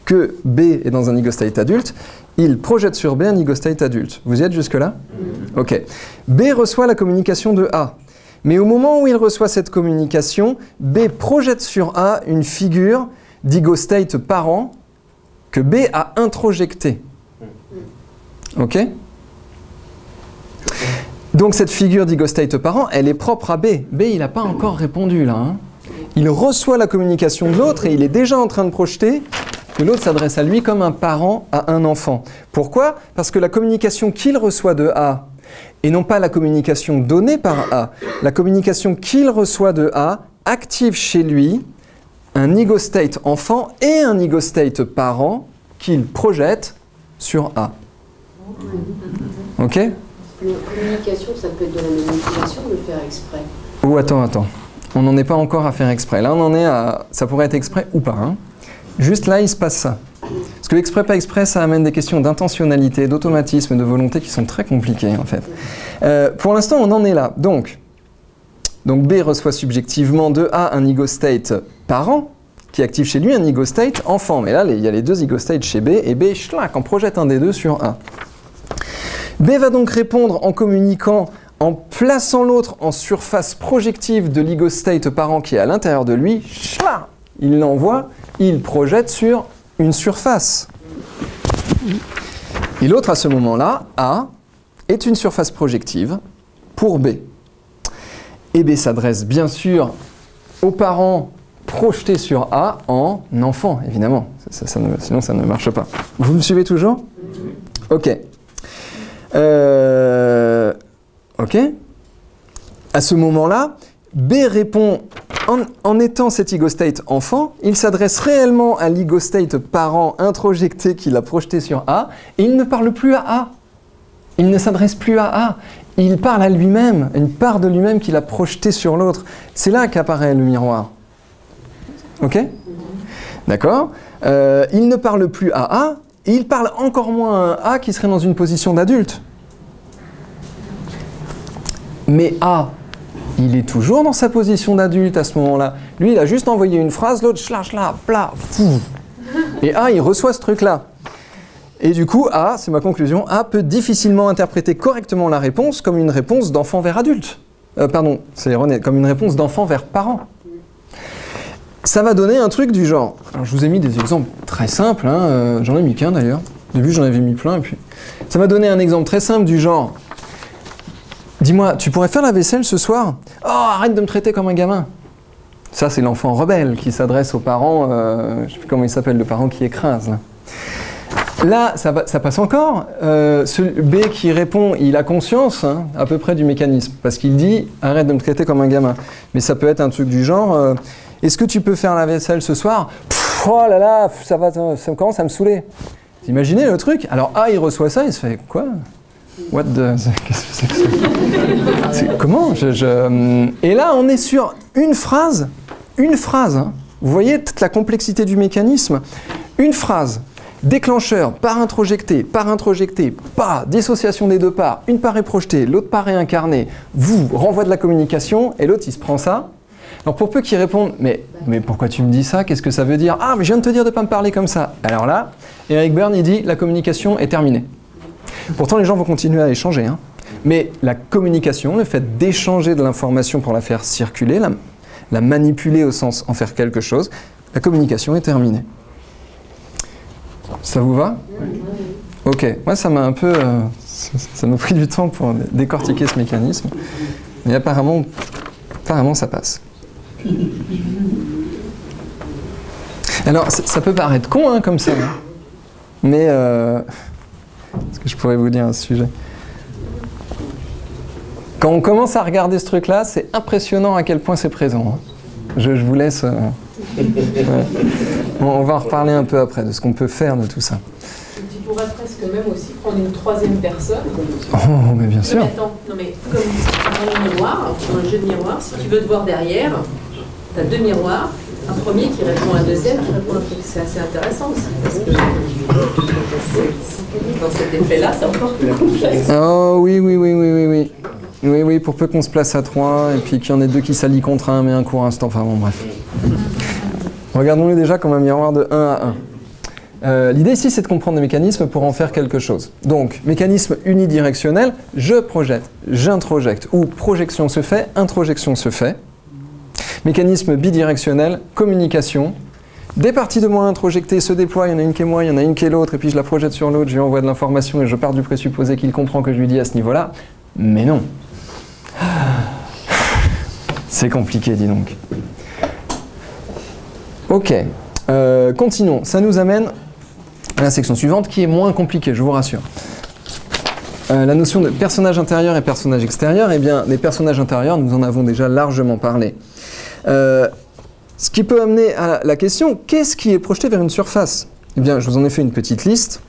que B est dans un nigostate adulte, il projette sur B un nigostate adulte. Vous y êtes jusque-là? Ok. B reçoit la communication de A. Mais au moment où il reçoit cette communication, B projette sur A une figure d'igostate parent que B a introjectée. Ok? Donc cette figure d'igostate parent, elle est propre à B. B, il n'a pas encore répondu là. Hein. Il reçoit la communication de l'autre et il est déjà en train de projeter que l'autre s'adresse à lui comme un parent à un enfant. Pourquoi? Parce que la communication qu'il reçoit de A, et non pas la communication donnée par A, la communication qu'il reçoit de A active chez lui un nigostate enfant et un nigostate parent qu'il projette sur A. Ok? La communication, ça peut être de la manipulation, de faire exprès. Ou attends. On n'en est pas encore à faire exprès. Là, on en est à... Ça pourrait être exprès ou pas. Hein. Juste là, il se passe ça. Parce que exprès, pas exprès, ça amène des questions d'intentionnalité, d'automatisme, de volonté qui sont très compliquées, en fait. Pour l'instant, on en est là. Donc B reçoit subjectivement de A un nigostate parent, qui active chez lui un nigostate enfant. Mais là, il y a les deux nigostates chez B, et B, schlac, en projette un des deux sur A. B va donc répondre en communiquant, en plaçant l'autre en surface projective de l'igostate parent qui est à l'intérieur de lui. Schlac, il l'envoie, il projette sur une surface. Et l'autre, à ce moment-là, A, est une surface projective pour B. Et B s'adresse bien sûr aux parents projetés sur A en enfant, évidemment. Sinon, ça ne marche pas. Vous me suivez toujours? Ok. Ok. À ce moment-là, B répond en étant cet igostate enfant, il s'adresse réellement à l'igostate parent introjecté qu'il a projeté sur A, et il ne parle plus à A. Il ne s'adresse plus à A. Il parle à lui-même, une part de lui-même qu'il a projetée sur l'autre. C'est là qu'apparaît le miroir. Ok? D'accord? Il ne parle plus à A, et il parle encore moins à un A qui serait dans une position d'adulte. Mais A, il est toujours dans sa position d'adulte à ce moment-là. Lui, il a juste envoyé une phrase, l'autre, pla, fou. Et A, il reçoit ce truc-là. Et du coup, A, c'est ma conclusion, A peut difficilement interpréter correctement la réponse comme une réponse d'enfant vers adulte. Pardon, c'est erroné, comme une réponse d'enfant vers parent. Ça va donner un truc du genre. Alors, je vous ai mis des exemples très simples, hein, j'en ai mis qu'un d'ailleurs. Au début, j'en avais mis plein. Et puis... Ça va donner un exemple très simple du genre. dis-moi, tu pourrais faire la vaisselle ce soir? Oh, arrête de me traiter comme un gamin. Ça, c'est l'enfant rebelle qui s'adresse aux parents, je ne sais plus comment il s'appelle, le parent qui écrase. Là, ça passe encore. Ce B qui répond, il a conscience à peu près du mécanisme, parce qu'il dit « arrête de me traiter comme un gamin ». Mais ça peut être un truc du genre « est-ce que tu peux faire la vaisselle ce soir ?»« Oh là là, ça commence à me saouler ». Vous imaginez le truc? Alors A, il reçoit ça, il se fait « quoi ? What the... Qu'est-ce que c'est que ça ? Comment Et là, on est sur une phrase. Hein. Vous voyez toute la complexité du mécanisme. Une phrase. Déclencheur, part introjectée, pas, dissociation des deux parts, une part est projetée, l'autre part est incarnée, vous, renvoi de la communication, et l'autre il se prend ça. Alors pour peu qu'il réponde, mais pourquoi tu me dis ça? Qu'est-ce que ça veut dire? Ah, mais je viens de te dire de ne pas me parler comme ça. Alors là, Eric Berne, il dit, la communication est terminée. Pourtant, les gens vont continuer à échanger, hein. Mais la communication, le fait d'échanger de l'information pour la faire circuler, la manipuler au sens en faire quelque chose, la communication est terminée. Ça vous va? Ok, moi ça m'a un peu... ça m'a pris du temps pour décortiquer ce mécanisme, mais apparemment ça passe. Alors ça peut paraître con hein, comme ça, hein, mais... est-ce que je pourrais vous dire un sujet? Quand on commence à regarder ce truc-là, c'est impressionnant à quel point c'est présent. Hein. Je vous laisse... ouais. On va en reparler un peu après de ce qu'on peut faire de tout ça. Tu pourrais presque même aussi prendre une troisième personne. Oh, mais bien sûr. Mais attends, non mais comme dans le miroir, dans le jeu de miroir, si tu veux te voir derrière, tu as deux miroirs, un premier qui répond à un deuxième qui répond à un truc. C'est assez intéressant aussi, parce que dans cet effet-là, c'est encore plus complexe. Oh oui. Oui, pour peu qu'on se place à 3 et puis qu'il y en ait 2 qui s'allient contre un, mais un court instant, enfin bon, bref. Regardons-le déjà comme un miroir de 1 à 1. L'idée ici, c'est de comprendre les mécanismes pour en faire quelque chose. Donc, mécanisme unidirectionnel, je projette, j'introjecte, ou projection se fait, introjection se fait. Mécanisme bidirectionnel, communication. Des parties de moi introjectées se déploient, il y en a une qui est moi, il y en a une qui est l'autre, et puis je la projette sur l'autre, je lui envoie de l'information et je pars du présupposé qu'il comprend que je lui dis à ce niveau-là. Mais non. C'est compliqué, dis donc. Ok, continuons. Ça nous amène à la section suivante qui est moins compliquée, je vous rassure. La notion de personnage intérieur et personnage extérieur, eh bien, des personnages intérieurs, nous en avons déjà largement parlé. Ce qui peut amener à la question, qu'est-ce qui est projeté vers une surface? Eh bien, je vous en ai fait une petite liste.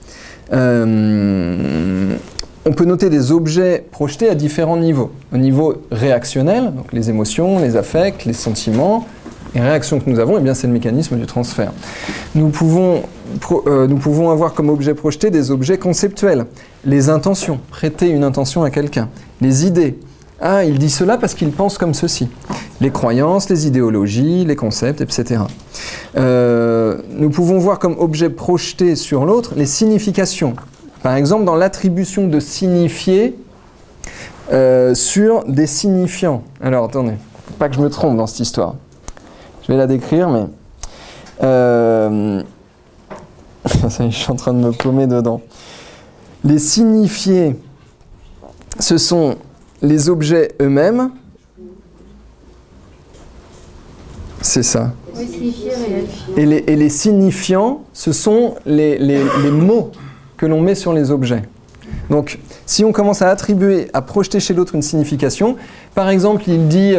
On peut noter des objets projetés à différents niveaux. Au niveau réactionnel, donc les émotions, les affects, les sentiments, les réactions que nous avons, eh bien c'est le mécanisme du transfert. Nous pouvons avoir comme objet projeté des objets conceptuels. Les intentions, prêter une intention à quelqu'un. Les idées. Ah, il dit cela parce qu'il pense comme ceci. Les croyances, les idéologies, les concepts, etc. Nous pouvons voir comme objet projeté sur l'autre les significations. Par exemple, dans l'attribution de signifier sur des signifiants. Alors, attendez, faut pas que je me trompe dans cette histoire. Je vais la décrire, mais... ça y est, je suis en train de me paumer dedans. Les signifiés, ce sont les objets eux-mêmes. C'est ça. Oui, signifié, réel. Et les signifiants, ce sont les mots que l'on met sur les objets. Donc, si on commence à attribuer, à projeter chez l'autre une signification, par exemple, il dit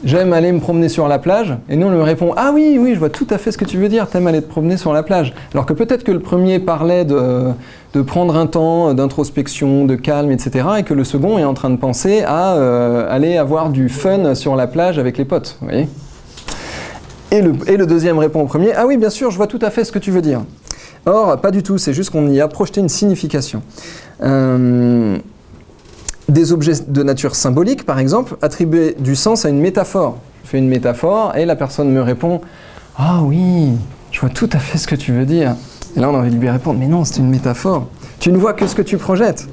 j'aime aller me promener sur la plage, et nous on lui répond ah oui, je vois tout à fait ce que tu veux dire, t'aimes aller te promener sur la plage. Alors que peut-être que le premier parlait de prendre un temps d'introspection, de calme, etc., et que le second est en train de penser à aller avoir du fun sur la plage avec les potes. Vous voyez ? Et le deuxième répond au premier ah oui, bien sûr, je vois tout à fait ce que tu veux dire. Or, pas du tout, c'est juste qu'on y a projeté une signification. Des objets de nature symbolique, par exemple, attribuer du sens à une métaphore. Je fais une métaphore et la personne me répond « Ah oui, je vois tout à fait ce que tu veux dire. » Et là, on a envie de lui répondre « Mais non, c'est une métaphore. Tu ne vois que ce que tu projettes. »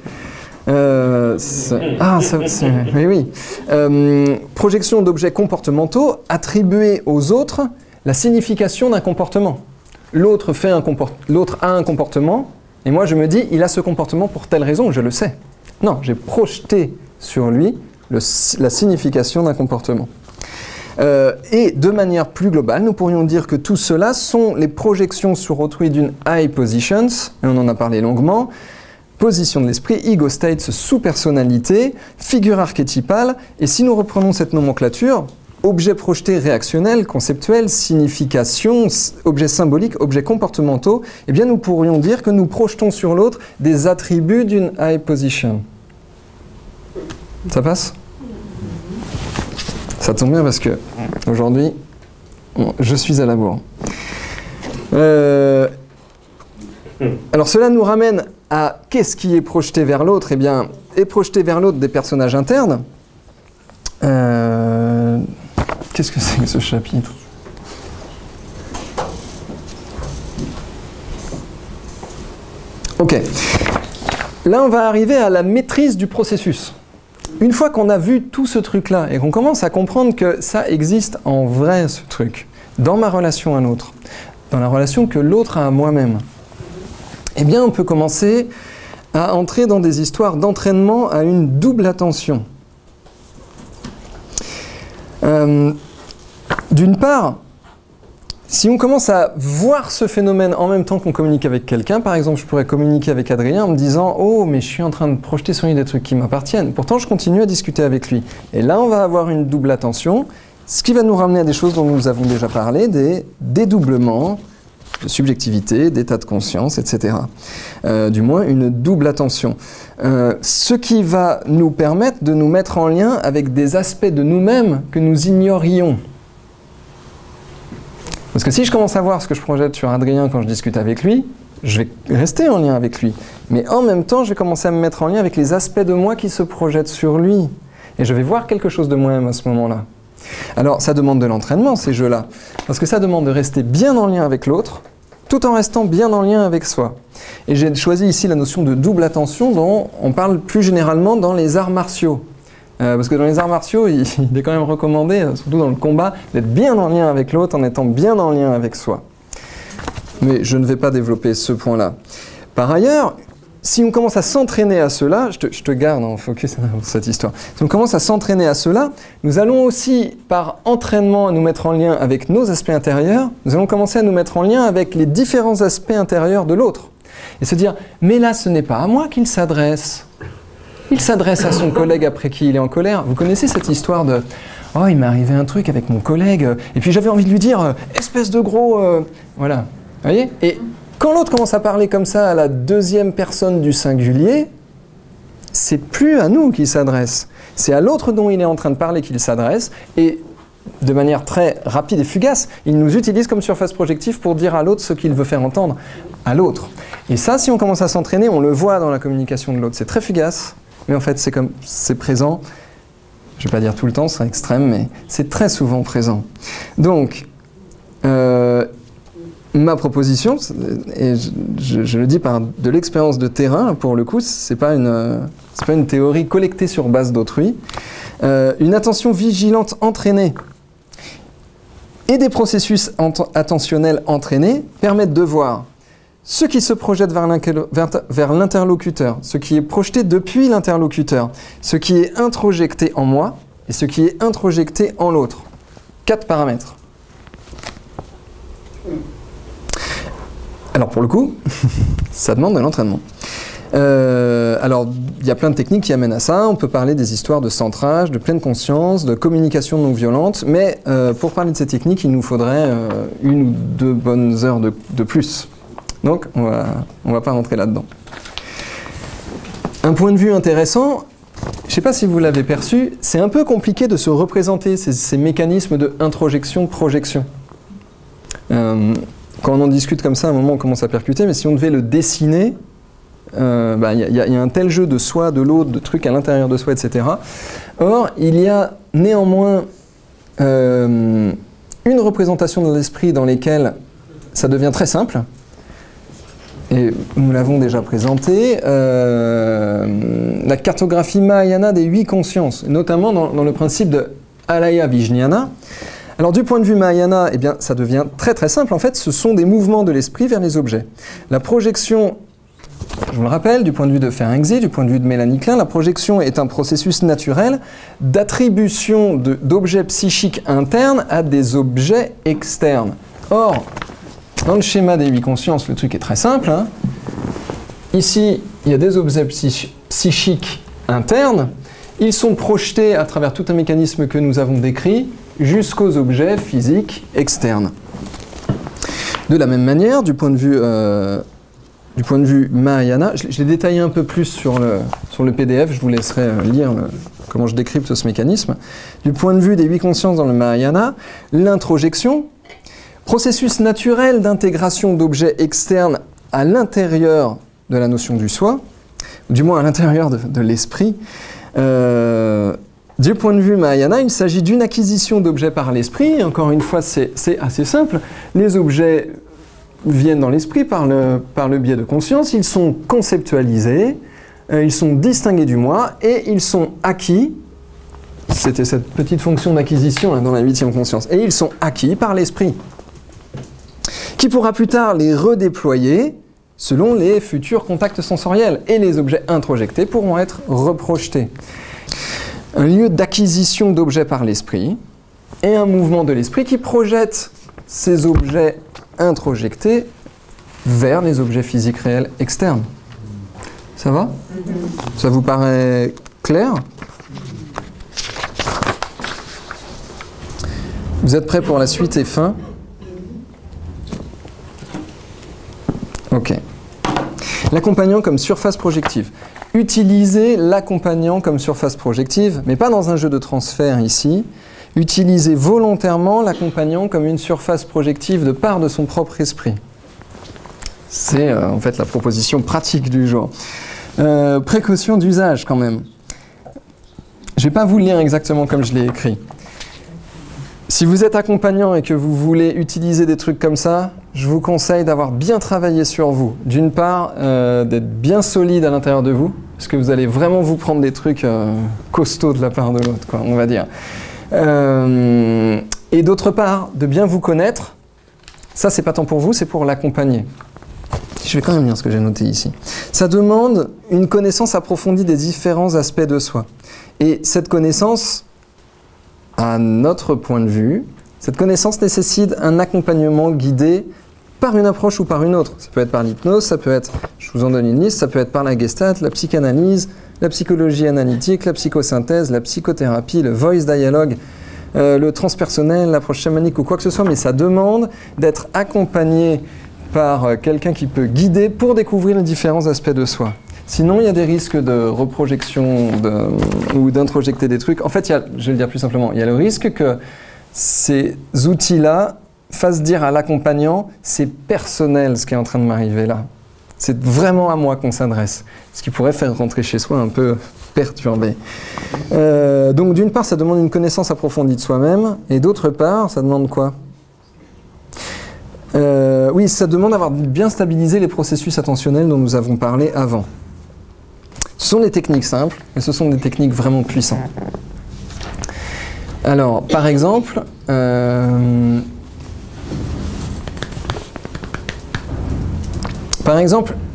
Mais oui. Projection d'objets comportementaux, attribuer aux autres la signification d'un comportement. L'autre a un comportement, et moi je me dis, il a ce comportement pour telle raison, je le sais. Non, j'ai projeté sur lui la signification d'un comportement. Et de manière plus globale, nous pourrions dire que tout cela sont les projections sur autrui d'une high positions, et on en a parlé longuement, position de l'esprit, ego state, sous-personnalité, figure archétypale, et si nous reprenons cette nomenclature, objet projeté réactionnel, conceptuel, signification, objet symbolique, objets comportementaux, eh bien nous pourrions dire que nous projetons sur l'autre des attributs d'une high position. Ça passe ? Ça tombe bien parce que aujourd'hui, je suis à la bourre. Alors cela nous ramène à qu'est-ce qui est projeté vers l'autre ? Eh bien, est projeté vers l'autre des personnages internes. Qu'est-ce que c'est que ce chapitre ? Ok. Là, on va arriver à la maîtrise du processus. Une fois qu'on a vu tout ce truc-là et qu'on commence à comprendre que ça existe en vrai, ce truc, dans ma relation à l'autre, dans la relation que l'autre a à moi-même, eh bien, on peut commencer à entrer dans des histoires d'entraînement à une double attention. D'une part, si on commence à voir ce phénomène en même temps qu'on communique avec quelqu'un, par exemple, je pourrais communiquer avec Adrien en me disant « Oh, mais je suis en train de projeter sur lui des trucs qui m'appartiennent. » Pourtant, je continue à discuter avec lui. Et là, on va avoir une double attention, ce qui va nous ramener à des choses dont nous avons déjà parlé, des dédoublements de subjectivité, d'état de conscience, etc. Du moins, une double attention. Ce qui va nous permettre de nous mettre en lien avec des aspects de nous-mêmes que nous ignorions. Parce que si je commence à voir ce que je projette sur Adrien quand je discute avec lui, je vais rester en lien avec lui. Mais en même temps, je vais commencer à me mettre en lien avec les aspects de moi qui se projettent sur lui. Et je vais voir quelque chose de moi-même à ce moment-là. Alors, ça demande de l'entraînement, ces jeux-là. Parce que ça demande de rester bien en lien avec l'autre, tout en restant bien en lien avec soi. Et j'ai choisi ici la notion de double attention dont on parle plus généralement dans les arts martiaux. Parce que dans les arts martiaux, il est quand même recommandé, surtout dans le combat, d'être bien en lien avec l'autre en étant bien en lien avec soi. Mais je ne vais pas développer ce point-là. Par ailleurs, si on commence à s'entraîner à cela, je te garde en focus sur cette histoire, si on commence à s'entraîner à cela, nous allons aussi, par entraînement, à nous mettre en lien avec nos aspects intérieurs, nous allons commencer à nous mettre en lien avec les différents aspects intérieurs de l'autre. Et se dire, mais là, ce n'est pas à moi qu'il s'adresse. Il s'adresse à son collègue après qui il est en colère. Vous connaissez cette histoire de « Oh, il m'est arrivé un truc avec mon collègue, et puis j'avais envie de lui dire « Espèce de gros... Voilà. » Vous voyez ? Et quand l'autre commence à parler comme ça à la deuxième personne du singulier, c'est plus à nous qu'il s'adresse. C'est à l'autre dont il est en train de parler qu'il s'adresse, et de manière très rapide et fugace, il nous utilise comme surface projective pour dire à l'autre ce qu'il veut faire entendre à l'autre. Et ça, si on commence à s'entraîner, on le voit dans la communication de l'autre. C'est très fugace. Mais en fait, c'est présent, je ne vais pas dire tout le temps, c'est extrême, mais c'est très souvent présent. Donc, ma proposition, et je le dis par de l'expérience de terrain, pour le coup, c'est pas une théorie collectée sur base d'autrui, une attention vigilante entraînée et des processus attentionnels entraînés permettent de voir ce qui se projette vers l'interlocuteur, ce qui est projeté depuis l'interlocuteur, ce qui est introjecté en moi et ce qui est introjecté en l'autre. 4 paramètres. Alors pour le coup, ça demande de l'entraînement. Alors il y a plein de techniques qui amènent à ça. On peut parler des histoires de centrage, de pleine conscience, de communication non violente, mais pour parler de ces techniques, il nous faudrait 1 ou 2 bonnes heures de plus. Donc, on va pas rentrer là-dedans. Un point de vue intéressant, je ne sais pas si vous l'avez perçu, c'est un peu compliqué de se représenter ces mécanismes de introjection-projection. Quand on en discute comme ça, à un moment, on commence à percuter, mais si on devait le dessiner, y a un tel jeu de soi, de l'autre, de trucs à l'intérieur de soi, etc. Or, il y a néanmoins une représentation de l'esprit dans laquelle ça devient très simple. Et nous l'avons déjà présenté, la cartographie Mahayana des 8 consciences, notamment dans le principe de Alaya Vijnana. Alors du point de vue Mahayana, eh bien, ça devient très très simple. En fait, ce sont des mouvements de l'esprit vers les objets. La projection je vous le rappelle, du point de vue de Ferenczi, du point de vue de Mélanie Klein, la projection est un processus naturel d'attribution d'objets psychiques internes à des objets externes. Or, dans le schéma des 8 consciences, le truc est très simple, hein. Ici, il y a des objets psychiques internes. Ils sont projetés à travers tout un mécanisme que nous avons décrit jusqu'aux objets physiques externes. De la même manière, du point de vue Mahayana, je l'ai détaillé un peu plus sur le PDF, je vous laisserai lire comment je décrypte ce mécanisme. Du point de vue des 8 consciences dans le Mahayana, l'introjection, processus naturel d'intégration d'objets externes à l'intérieur de la notion du soi, du moins à l'intérieur de l'esprit. Du point de vue Mahayana, il s'agit d'une acquisition d'objets par l'esprit. Encore une fois, c'est assez simple. Les objets viennent dans l'esprit par le biais de conscience, ils sont conceptualisés, ils sont distingués du moi et ils sont acquis. C'était cette petite fonction d'acquisition dans la 8e conscience. Et ils sont acquis par l'esprit, qui pourra plus tard les redéployer selon les futurs contacts sensoriels. Et les objets introjectés pourront être reprojetés. Un lieu d'acquisition d'objets par l'esprit et un mouvement de l'esprit qui projette ces objets introjectés vers les objets physiques réels externes. Ça va? Ça vous paraît clair? Vous êtes prêts pour la suite et fin? Ok. L'accompagnant comme surface projective. Utilisez l'accompagnant comme surface projective, mais pas dans un jeu de transfert ici. Utilisez volontairement l'accompagnant comme une surface projective de part de son propre esprit. C'est en fait la proposition pratique du jour. Précaution d'usage quand même. Je ne vais pas vous le lire exactement comme je l'ai écrit. Si vous êtes accompagnant et que vous voulez utiliser des trucs comme ça, je vous conseille d'avoir bien travaillé sur vous. D'une part, d'être bien solide à l'intérieur de vous, parce que vous allez vraiment vous prendre des trucs costauds de la part de l'autre, quoi, on va dire. Et d'autre part, de bien vous connaître. Ça, c'est pas tant pour vous, c'est pour l'accompagner. Je vais quand même lire ce que j'ai noté ici. Ça demande une connaissance approfondie des différents aspects de soi. Et cette connaissance, à notre point de vue, cette connaissance nécessite un accompagnement guidé par une approche ou par une autre. Ça peut être par l'hypnose, ça peut être, je vous en donne une liste, ça peut être par la gestalt, la psychanalyse, la psychologie analytique, la psychosynthèse, la psychothérapie, le voice dialogue, le transpersonnel, l'approche chamanique ou quoi que ce soit, mais ça demande d'être accompagné par quelqu'un qui peut guider pour découvrir les différents aspects de soi. Sinon, il y a des risques de reprojection ou d'introjecter des trucs. En fait, je vais le dire plus simplement, il y a le risque que ces outils-là fassent dire à l'accompagnant « c'est personnel ce qui est en train de m'arriver là ». C'est vraiment à moi qu'on s'adresse, ce qui pourrait faire rentrer chez soi un peu perturbé. Donc d'une part, ça demande une connaissance approfondie de soi-même, et d'autre part, ça demande quoi ? Oui, ça demande d'avoir bien stabilisé les processus attentionnels dont nous avons parlé avant. Ce sont des techniques simples, mais ce sont des techniques vraiment puissantes. Alors, par exemple,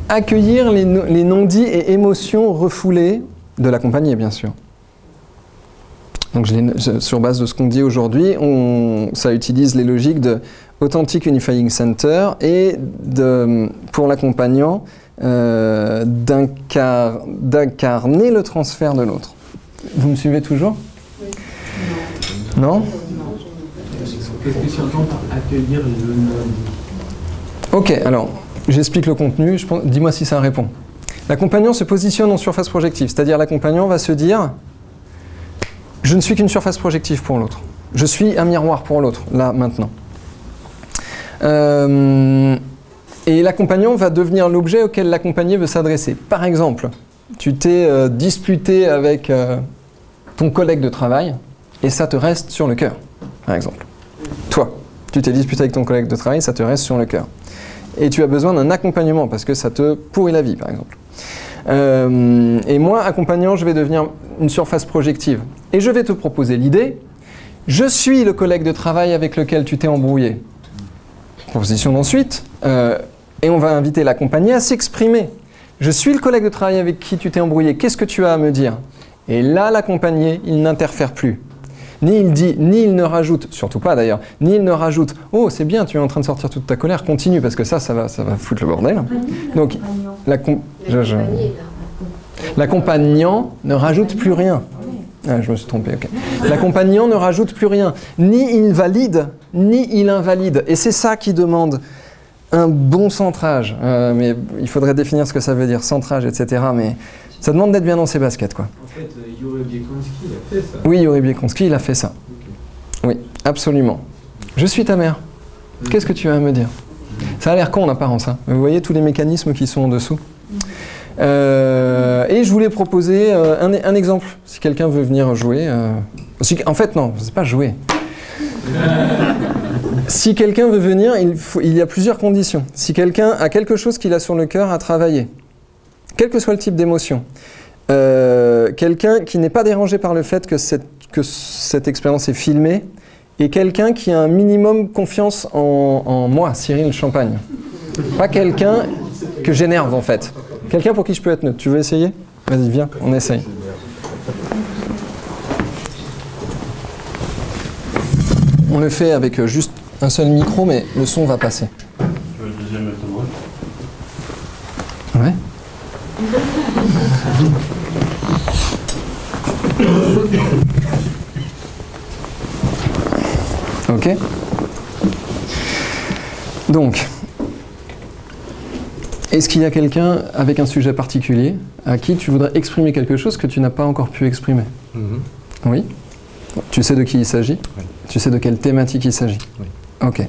accueillir les non-dits et émotions refoulées de l'accompagné, bien sûr. Donc, sur base de ce qu'on dit aujourd'hui, ça utilise les logiques de Authentic Unifying Center et pour l'accompagnant, d'incarner le transfert de l'autre. Vous me suivez toujours? Oui. Non? Qu'est-ce que tu entends par accueillir le non-dit? Ok, alors, j'explique le contenu, dis-moi si ça répond. L'accompagnant se positionne en surface projective, c'est-à-dire l'accompagnant va se dire « Je ne suis qu'une surface projective pour l'autre. Je suis un miroir pour l'autre, là, maintenant. » Et l'accompagnant va devenir l'objet auquel l'accompagné veut s'adresser. Par exemple, tu t'es disputé avec ton collègue de travail et ça te reste sur le cœur, par exemple. Toi, tu t'es disputé avec ton collègue de travail, ça te reste sur le cœur. Et tu as besoin d'un accompagnement parce que ça te pourrit la vie, par exemple. Et moi, accompagnant, je vais devenir une surface projective. Et je vais te proposer l'idée, je suis le collègue de travail avec lequel tu t'es embrouillé. Proposition d'ensuite, et on va inviter l'accompagné à s'exprimer. je suis le collègue de travail avec qui tu t'es embrouillé, qu'est-ce que tu as à me dire? Et là, l'accompagné, il n'interfère plus. Ni il dit, ni il ne rajoute, surtout pas d'ailleurs, ni il ne rajoute « Oh, c'est bien, tu es en train de sortir toute ta colère, continue, parce que ça va foutre le bordel. » Donc, l'accompagnant ne rajoute plus rien. Ah, je me suis trompé, ok. L'accompagnant ne rajoute plus rien. Ni il valide, ni il invalide. Et c'est ça qui demande un bon centrage. Mais il faudrait définir ce que ça veut dire, centrage, etc. Mais ça demande d'être bien dans ses baskets, quoi. En fait, Yuri Biekonski, il a fait ça. Oui, Yuri Biekonski, il a fait ça. Okay. Oui, absolument. Je suis ta mère. Qu'est-ce que tu as à me dire? Ça a l'air con en apparence. Hein. Vous voyez tous les mécanismes qui sont en dessous. Et je voulais proposer un exemple, si quelqu'un veut venir jouer. En fait, non, c'est pas jouer. Si quelqu'un veut venir, il y a plusieurs conditions. Si quelqu'un a quelque chose qu'il a sur le cœur à travailler, quel que soit le type d'émotion, quelqu'un qui n'est pas dérangé par le fait que cette expérience est filmée, et quelqu'un qui a un minimum confiance en moi, Cyril Champagne. Pas quelqu'un que j'énerve en fait. Quelqu'un pour qui je peux être neutre. Tu veux essayer? Vas-y, viens, on essaye. On le fait avec juste un seul micro, mais le son va passer. Tu veux le deuxième avec moi? Ouais. Ok. Donc, est-ce qu'il y a quelqu'un avec un sujet particulier à qui tu voudrais exprimer quelque chose que tu n'as pas encore pu exprimer? Oui. Tu sais de qui il s'agit? Oui. Tu sais de quelle thématique il s'agit? Oui. Ok.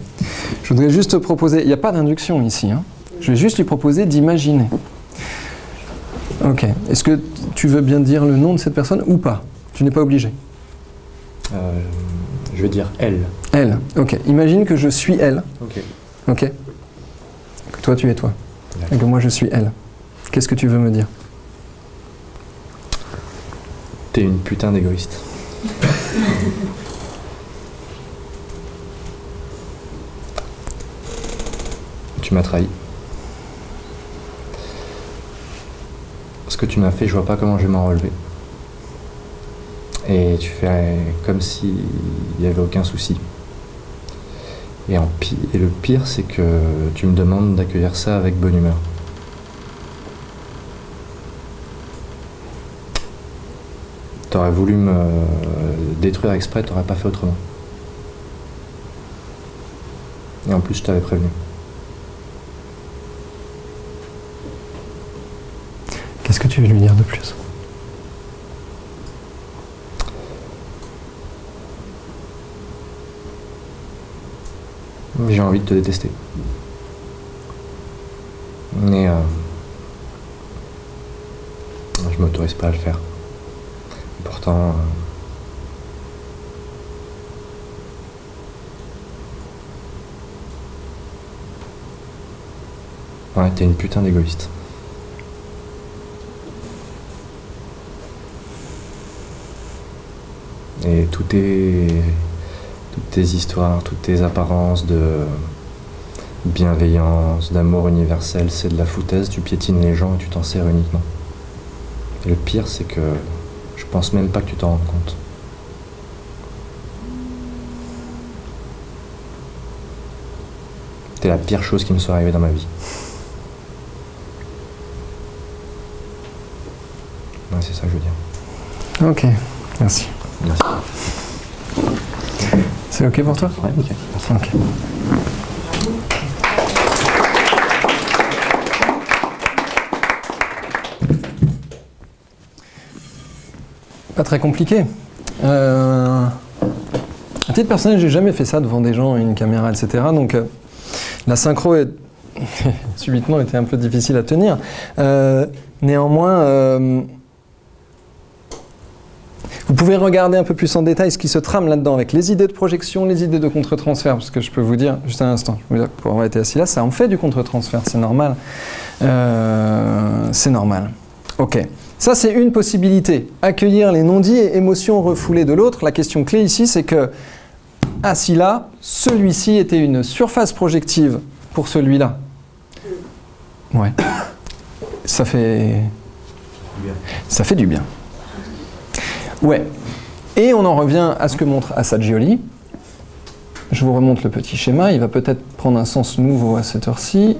Je voudrais juste te proposer, il n'y a pas d'induction ici, hein. Je vais juste lui proposer d'imaginer. Ok. Est-ce que tu veux bien dire le nom de cette personne ou pas? Tu n'es pas obligé. Je vais dire elle. Elle, ok. Imagine que je suis elle. Ok. Ok. Que toi tu es toi. Et que moi je suis elle. Qu'est-ce que tu veux me dire? T'es une putain d'égoïste. Tu m'as trahi. Ce que tu m'as fait, je vois pas comment je vais m'en relever. Et tu fais comme s'il n'y avait aucun souci. Et le pire, c'est que tu me demandes d'accueillir ça avec bonne humeur. T'aurais voulu me détruire exprès, t'aurais pas fait autrement. Et en plus, je t'avais prévenu. Qu'est-ce que tu veux lui dire de plus? J'ai envie de te détester. Mais je m'autorise pas à le faire. Et pourtant, ouais, t'es une putain d'égoïste. Et toutes tes histoires, toutes tes apparences de bienveillance, d'amour universel, c'est de la foutaise, tu piétines les gens et tu t'en sers uniquement. Et le pire, c'est que je pense même pas que tu t'en rendes compte. T'es la pire chose qui me soit arrivée dans ma vie. Ouais, c'est ça que je veux dire. Ok, merci. Merci. C'est ok pour toi? Ouais, nickel. Ok. Pas très compliqué. À titre personnel, j'ai jamais fait ça devant des gens, une caméra, etc. Donc la synchro est subitement était un peu difficile à tenir. Néanmoins, vous pouvez regarder un peu plus en détail ce qui se trame là-dedans avec les idées de projection, les idées de contre-transfert, parce que je peux vous dire, juste un instant, pour avoir été assis là, ça en fait du contre-transfert, c'est normal. C'est normal. Ok. Ça, c'est une possibilité. Accueillir les non-dits et émotions refoulées de l'autre. La question clé ici, c'est que, assis là, celui-ci était une surface projective pour celui-là. Ouais. ça fait du bien. Ouais. Et on en revient à ce que montre Assagioli. Je vous remonte le petit schéma, il va peut-être prendre un sens nouveau à cette heure-ci.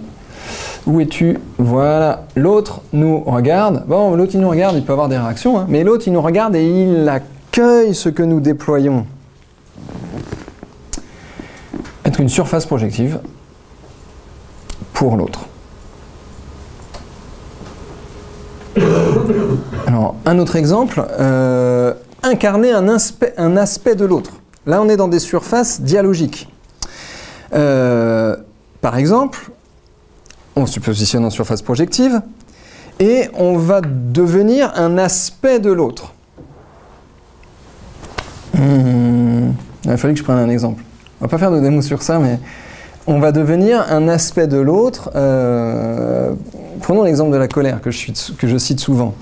Où es-tu? Voilà. L'autre nous regarde. Bon, l'autre il nous regarde, il peut avoir des réactions, hein, mais l'autre il nous regarde et il accueille ce que nous déployons. Être une surface projective pour l'autre. Alors, un autre exemple, incarner un aspect de l'autre. Là, on est dans des surfaces dialogiques. Par exemple, on se positionne en surface projective et on va devenir un aspect de l'autre. Il fallait que je prenne un exemple. On va pas faire de démo sur ça, mais on va devenir un aspect de l'autre. Prenons l'exemple de la colère que je cite souvent.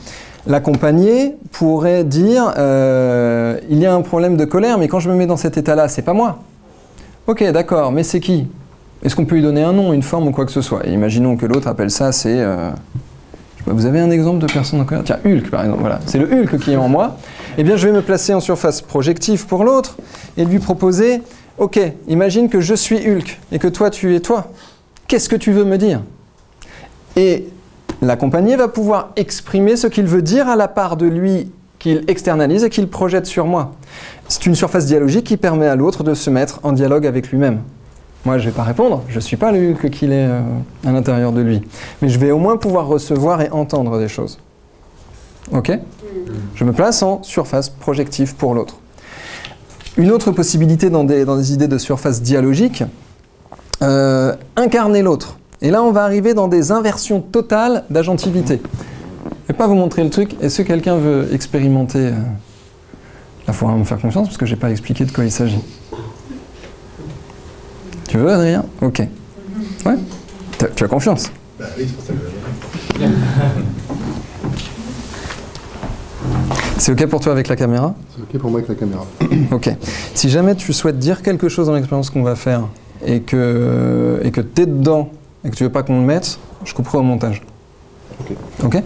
L'accompagné pourrait dire il y a un problème de colère, mais quand je me mets dans cet état-là, c'est pas moi. Ok, d'accord, mais c'est qui? Est-ce qu'on peut lui donner un nom, une forme ou quoi que ce soit? Et imaginons que l'autre appelle ça, c'est... vous avez un exemple de personne en colère? Tiens, Hulk par exemple, voilà. C'est le Hulk qui est en moi. Eh bien, je vais me placer en surface projective pour l'autre et lui proposer, ok, imagine que je suis Hulk et que toi, tu es toi. Qu'est-ce que tu veux me dire? Et l'accompagné va pouvoir exprimer ce qu'il veut dire à la part de lui qu'il externalise et qu'il projette sur moi. C'est une surface dialogique qui permet à l'autre de se mettre en dialogue avec lui-même. Moi, je ne vais pas répondre, je ne suis pas le Hulk qu'il est à l'intérieur de lui. Mais je vais au moins pouvoir recevoir et entendre des choses. Ok? Je me place en surface projective pour l'autre. Une autre possibilité dans des idées de surface dialogique, incarner l'autre. Et là, on va arriver dans des inversions totales d'agentivité. Je ne vais pas vous montrer le truc. Est-ce que quelqu'un veut expérimenter? Là, il faudra me faire confiance parce que je n'ai pas expliqué de quoi il s'agit. Tu veux, Adrien? Ok. Ouais? Tu as confiance? Bah oui, c'est pour ça que je veux. C'est ok pour toi avec la caméra? C'est ok pour moi avec la caméra. Ok. Si jamais tu souhaites dire quelque chose dans l'expérience qu'on va faire et que tu es dedans et que tu veux pas qu'on le mette, je couperai au montage. Ok. Ok?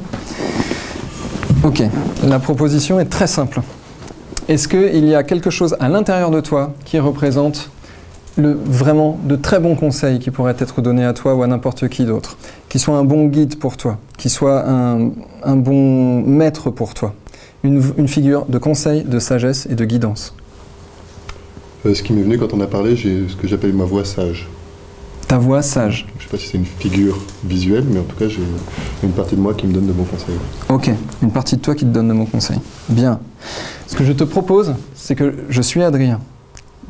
Ok. La proposition est très simple. Est-ce qu'il y a quelque chose à l'intérieur de toi qui représente vraiment de très bons conseils qui pourraient être donnés à toi ou à n'importe qui d'autre, qui soit un bon guide pour toi, qui soit un bon maître pour toi, une figure de conseil, de sagesse et de guidance? Ce qui m'est venu quand on a parlé, j'ai ce que j'appelle ma voix sage. Ta voix sage. Je ne sais pas si c'est une figure visuelle, mais en tout cas, j'ai une partie de moi qui me donne de bons conseils. Ok, une partie de toi qui te donne de bons conseils. Bien. Ce que je te propose, c'est que je suis Adrien.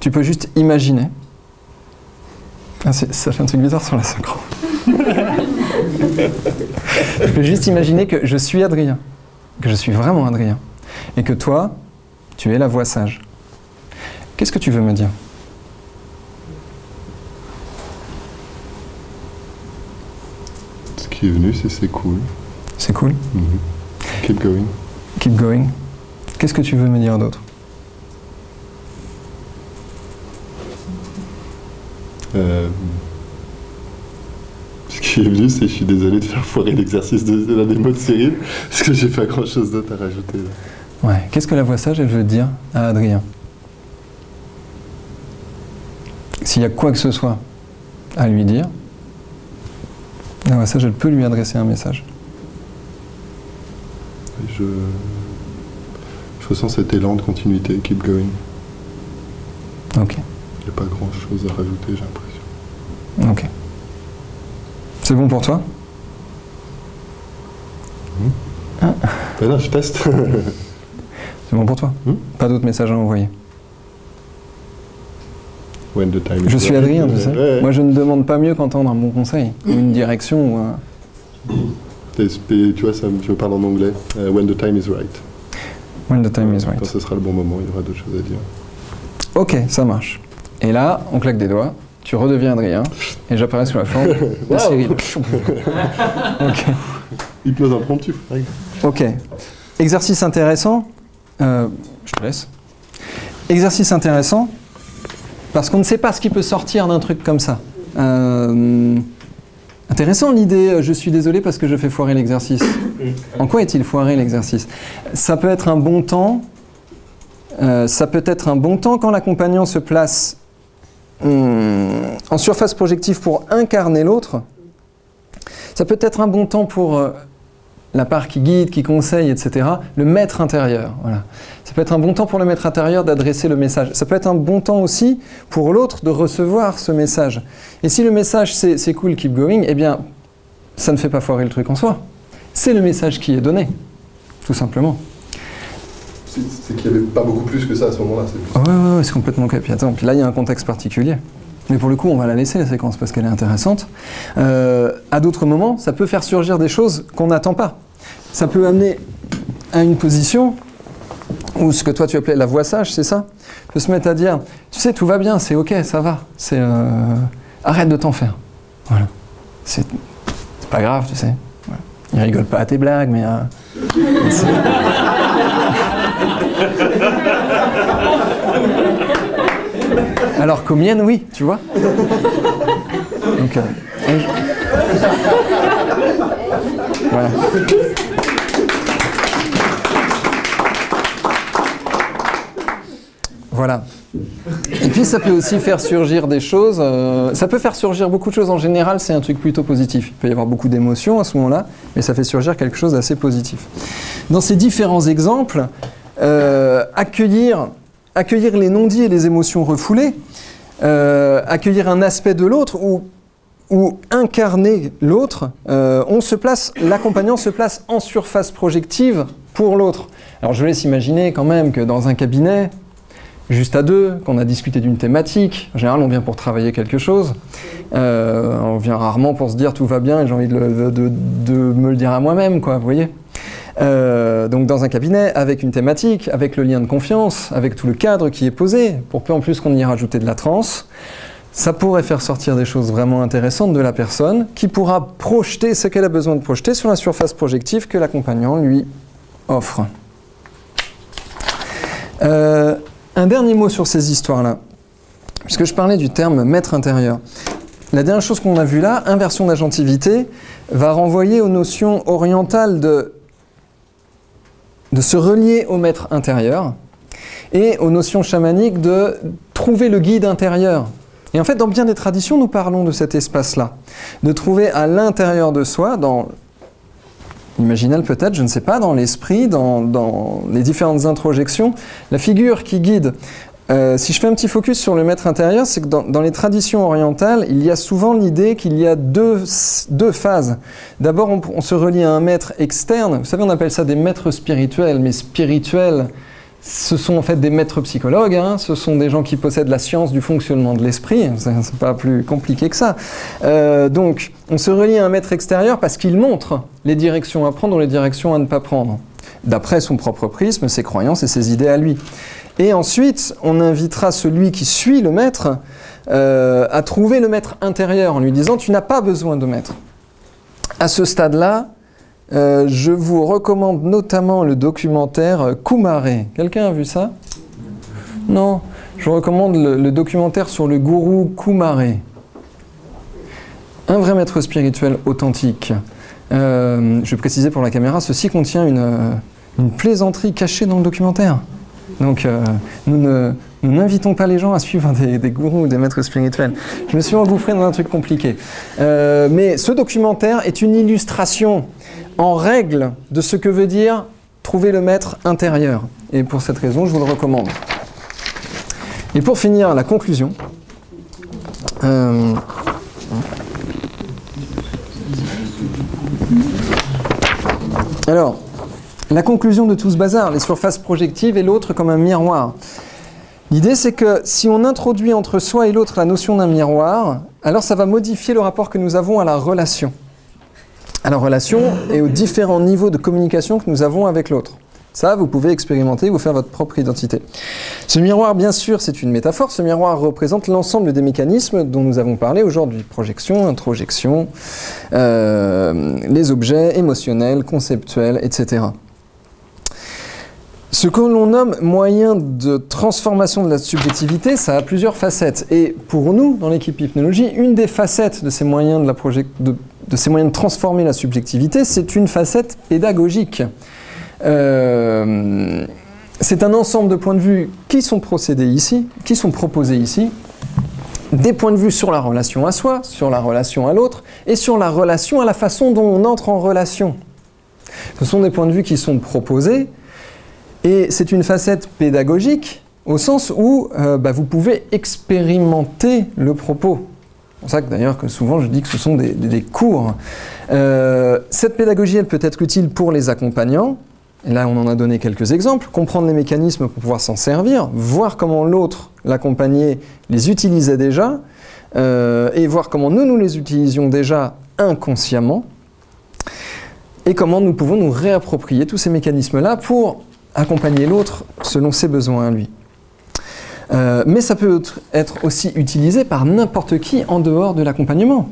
Tu peux juste imaginer. Ah, ça fait un truc bizarre sur la synchro. Je peux juste imaginer que je suis Adrien, que je suis vraiment Adrien, et que toi, tu es la voix sage. Qu'est-ce que tu veux me dire? Ce qui est venu, c'est cool. C'est cool? Keep going. Keep going. Qu'est-ce que tu veux me dire d'autre? Ce qui est venu, c'est que je suis désolé de faire foirer l'exercice de la démo de Cyril, parce que j'ai pas grand-chose d'autre à rajouter. Là. Ouais. Qu'est-ce que la voix sage, elle veut dire à Adrien? S'il y a quoi que ce soit à lui dire, la voix sage, elle peut lui adresser un message. Je ressens cet élan de continuité, keep going. Ok. Il n'y a pas grand-chose à rajouter, j'ai l'impression. Ok. C'est bon pour toi? Ben non, je teste. C'est bon pour toi? Pas d'autres messages à envoyer? When the time is Je suis right. Adrien, tu sais. Ouais. Moi, je ne demande pas mieux qu'entendre un bon conseil, ou une direction, ou un... Tu vois, je parle en anglais. When the time is right. When the time is right. Quand ce sera le bon moment, il y aura d'autres choses à dire. Ok, ça marche. Et là, on claque des doigts, tu redeviens Adrien, et j'apparais sous la forme de Cyril. Ok. Hypnose impromptue. Ok. Exercice intéressant. Je te laisse. Exercice intéressant, parce qu'on ne sait pas ce qui peut sortir d'un truc comme ça. Intéressant l'idée, je suis désolé parce que je fais foirer l'exercice. En quoi est-il foiré l'exercice? Ça peut être un bon temps. Ça peut être un bon temps quand l'accompagnant se place en surface projective pour incarner l'autre. Ça peut être un bon temps pour la part qui guide, qui conseille, etc. Le maître intérieur. Voilà. Ça peut être un bon temps pour le maître intérieur d'adresser le message. Ça peut être un bon temps aussi pour l'autre de recevoir ce message. Et si le message c'est cool, keep going, eh bien, ça ne fait pas foirer le truc en soi. C'est le message qui est donné, tout simplement. C'est qu'il n'y avait pas beaucoup plus que ça à ce moment-là. Ouais, c'est complètement ok. Puis attends, puis là il y a un contexte particulier. Mais pour le coup, on va la laisser la séquence parce qu'elle est intéressante. À d'autres moments, ça peut faire surgir des choses qu'on n'attend pas. Ça peut amener à une position où ce que toi tu appelais la voix sage, c'est ça? Peut se mettre à dire, tu sais, tout va bien, c'est ok, ça va. C'est arrête de t'en faire. Voilà. C'est pas grave, tu sais. Voilà. Il rigole pas à tes blagues, mais alors qu'aux miennes, oui, tu vois. Donc, voilà. Voilà. Et puis ça peut aussi faire surgir des choses, ça peut faire surgir beaucoup de choses. En général, c'est un truc plutôt positif. Il peut y avoir beaucoup d'émotions à ce moment-là, mais ça fait surgir quelque chose d'assez positif. Dans ces différents exemples, accueillir les non-dits et les émotions refoulées, accueillir un aspect de l'autre ou incarner l'autre, l'accompagnant se place en surface projective pour l'autre. Alors je vous laisse imaginer quand même que dans un cabinet, juste à deux, qu'on a discuté d'une thématique, en général on vient pour travailler quelque chose, on vient rarement pour se dire tout va bien et j'ai envie de me le dire à moi-même, quoi, vous voyez. Donc dans un cabinet, avec une thématique, avec le lien de confiance, avec tout le cadre qui est posé, pour peu en plus qu'on y rajoute de la transe, ça pourrait faire sortir des choses vraiment intéressantes de la personne qui pourra projeter ce qu'elle a besoin de projeter sur la surface projective que l'accompagnant lui offre. Un dernier mot sur ces histoires-là, puisque je parlais du terme maître intérieur. La dernière chose qu'on a vue là, inversion d'agentivité, va renvoyer aux notions orientales de se relier au maître intérieur et aux notions chamaniques de trouver le guide intérieur. Et en fait, dans bien des traditions, nous parlons de cet espace-là, de trouver à l'intérieur de soi, dans l'imaginal peut-être, je ne sais pas, dans l'esprit, dans les différentes introjections, la figure qui guide. Si je fais un petit focus sur le maître intérieur, c'est que dans les traditions orientales, il y a souvent l'idée qu'il y a deux phases. D'abord, on se relie à un maître externe. Vous savez, on appelle ça des maîtres spirituels, mais spirituels, ce sont en fait des maîtres psychologues, hein. Ce sont des gens qui possèdent la science du fonctionnement de l'esprit, c'est pas plus compliqué que ça. Donc, on se relie à un maître extérieur parce qu'il montre les directions à prendre ou les directions à ne pas prendre, d'après son propre prisme, ses croyances et ses idées à lui. Et ensuite, on invitera celui qui suit le maître à trouver le maître intérieur en lui disant « tu n'as pas besoin de maître ». À ce stade-là, je vous recommande notamment le documentaire Kumaré. Quelqu'un a vu ça? Non. Je vous recommande le documentaire sur le gourou Kumaré. Un vrai maître spirituel authentique. Je vais préciser pour la caméra, ceci contient une plaisanterie cachée dans le documentaire. Donc, nous n'invitons pas les gens à suivre des gourous ou des maîtres spirituels. Je me suis engouffré dans un truc compliqué. Mais ce documentaire est une illustration en règle de ce que veut dire trouver le maître intérieur. Et pour cette raison, je vous le recommande. Et pour finir, la conclusion. Alors, la conclusion de tout ce bazar, les surfaces projectives et l'autre comme un miroir. L'idée, c'est que si on introduit entre soi et l'autre la notion d'un miroir, alors ça va modifier le rapport que nous avons à la relation. À la relation et aux différents niveaux de communication que nous avons avec l'autre. Ça, vous pouvez expérimenter, vous faire votre propre identité. Ce miroir, bien sûr, c'est une métaphore. Ce miroir représente l'ensemble des mécanismes dont nous avons parlé aujourd'hui. Projection, introjection, les objets émotionnels, conceptuels, etc. Ce que l'on nomme moyen de transformation de la subjectivité, ça a plusieurs facettes. Et pour nous, dans l'équipe hypnologie, une des facettes de ces moyens de ces moyens de transformer la subjectivité, c'est une facette pédagogique. C'est un ensemble de points de vue qui sont procédés ici, qui sont proposés ici, des points de vue sur la relation à soi, sur la relation à l'autre, et sur la relation à la façon dont on entre en relation. Ce sont des points de vue qui sont proposés, et c'est une facette pédagogique, au sens où vous pouvez expérimenter le propos. C'est pour ça que d'ailleurs que souvent je dis que ce sont des cours. Cette pédagogie, elle peut être utile pour les accompagnants. Et là, on en a donné quelques exemples. Comprendre les mécanismes pour pouvoir s'en servir, voir comment l'autre, l'accompagné, les utilisait déjà, et voir comment nous les utilisions déjà inconsciemment, et comment nous pouvons nous réapproprier tous ces mécanismes-là pour accompagner l'autre selon ses besoins à lui. Mais ça peut être aussi utilisé par n'importe qui en dehors de l'accompagnement.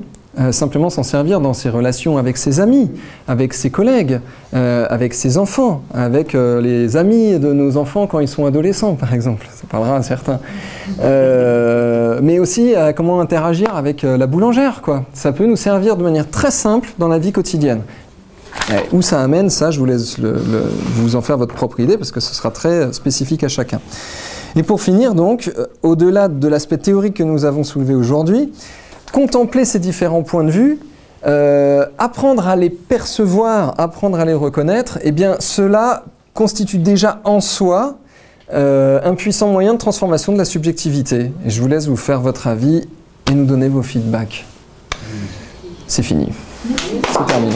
Simplement s'en servir dans ses relations avec ses amis, avec ses collègues, avec ses enfants, avec les amis de nos enfants quand ils sont adolescents, par exemple. Ça parlera à certains. Mais aussi comment interagir avec la boulangère, quoi. Ça peut nous servir de manière très simple dans la vie quotidienne. Où ça amène, ça, je vous laisse vous en faire votre propre idée, parce que ce sera très spécifique à chacun. Et pour finir, donc, au-delà de l'aspect théorique que nous avons soulevé aujourd'hui, contempler ces différents points de vue, apprendre à les percevoir, apprendre à les reconnaître, eh bien, cela constitue déjà en soi un puissant moyen de transformation de la subjectivité. Et je vous laisse vous faire votre avis et nous donner vos feedbacks. C'est fini. C'est terminé.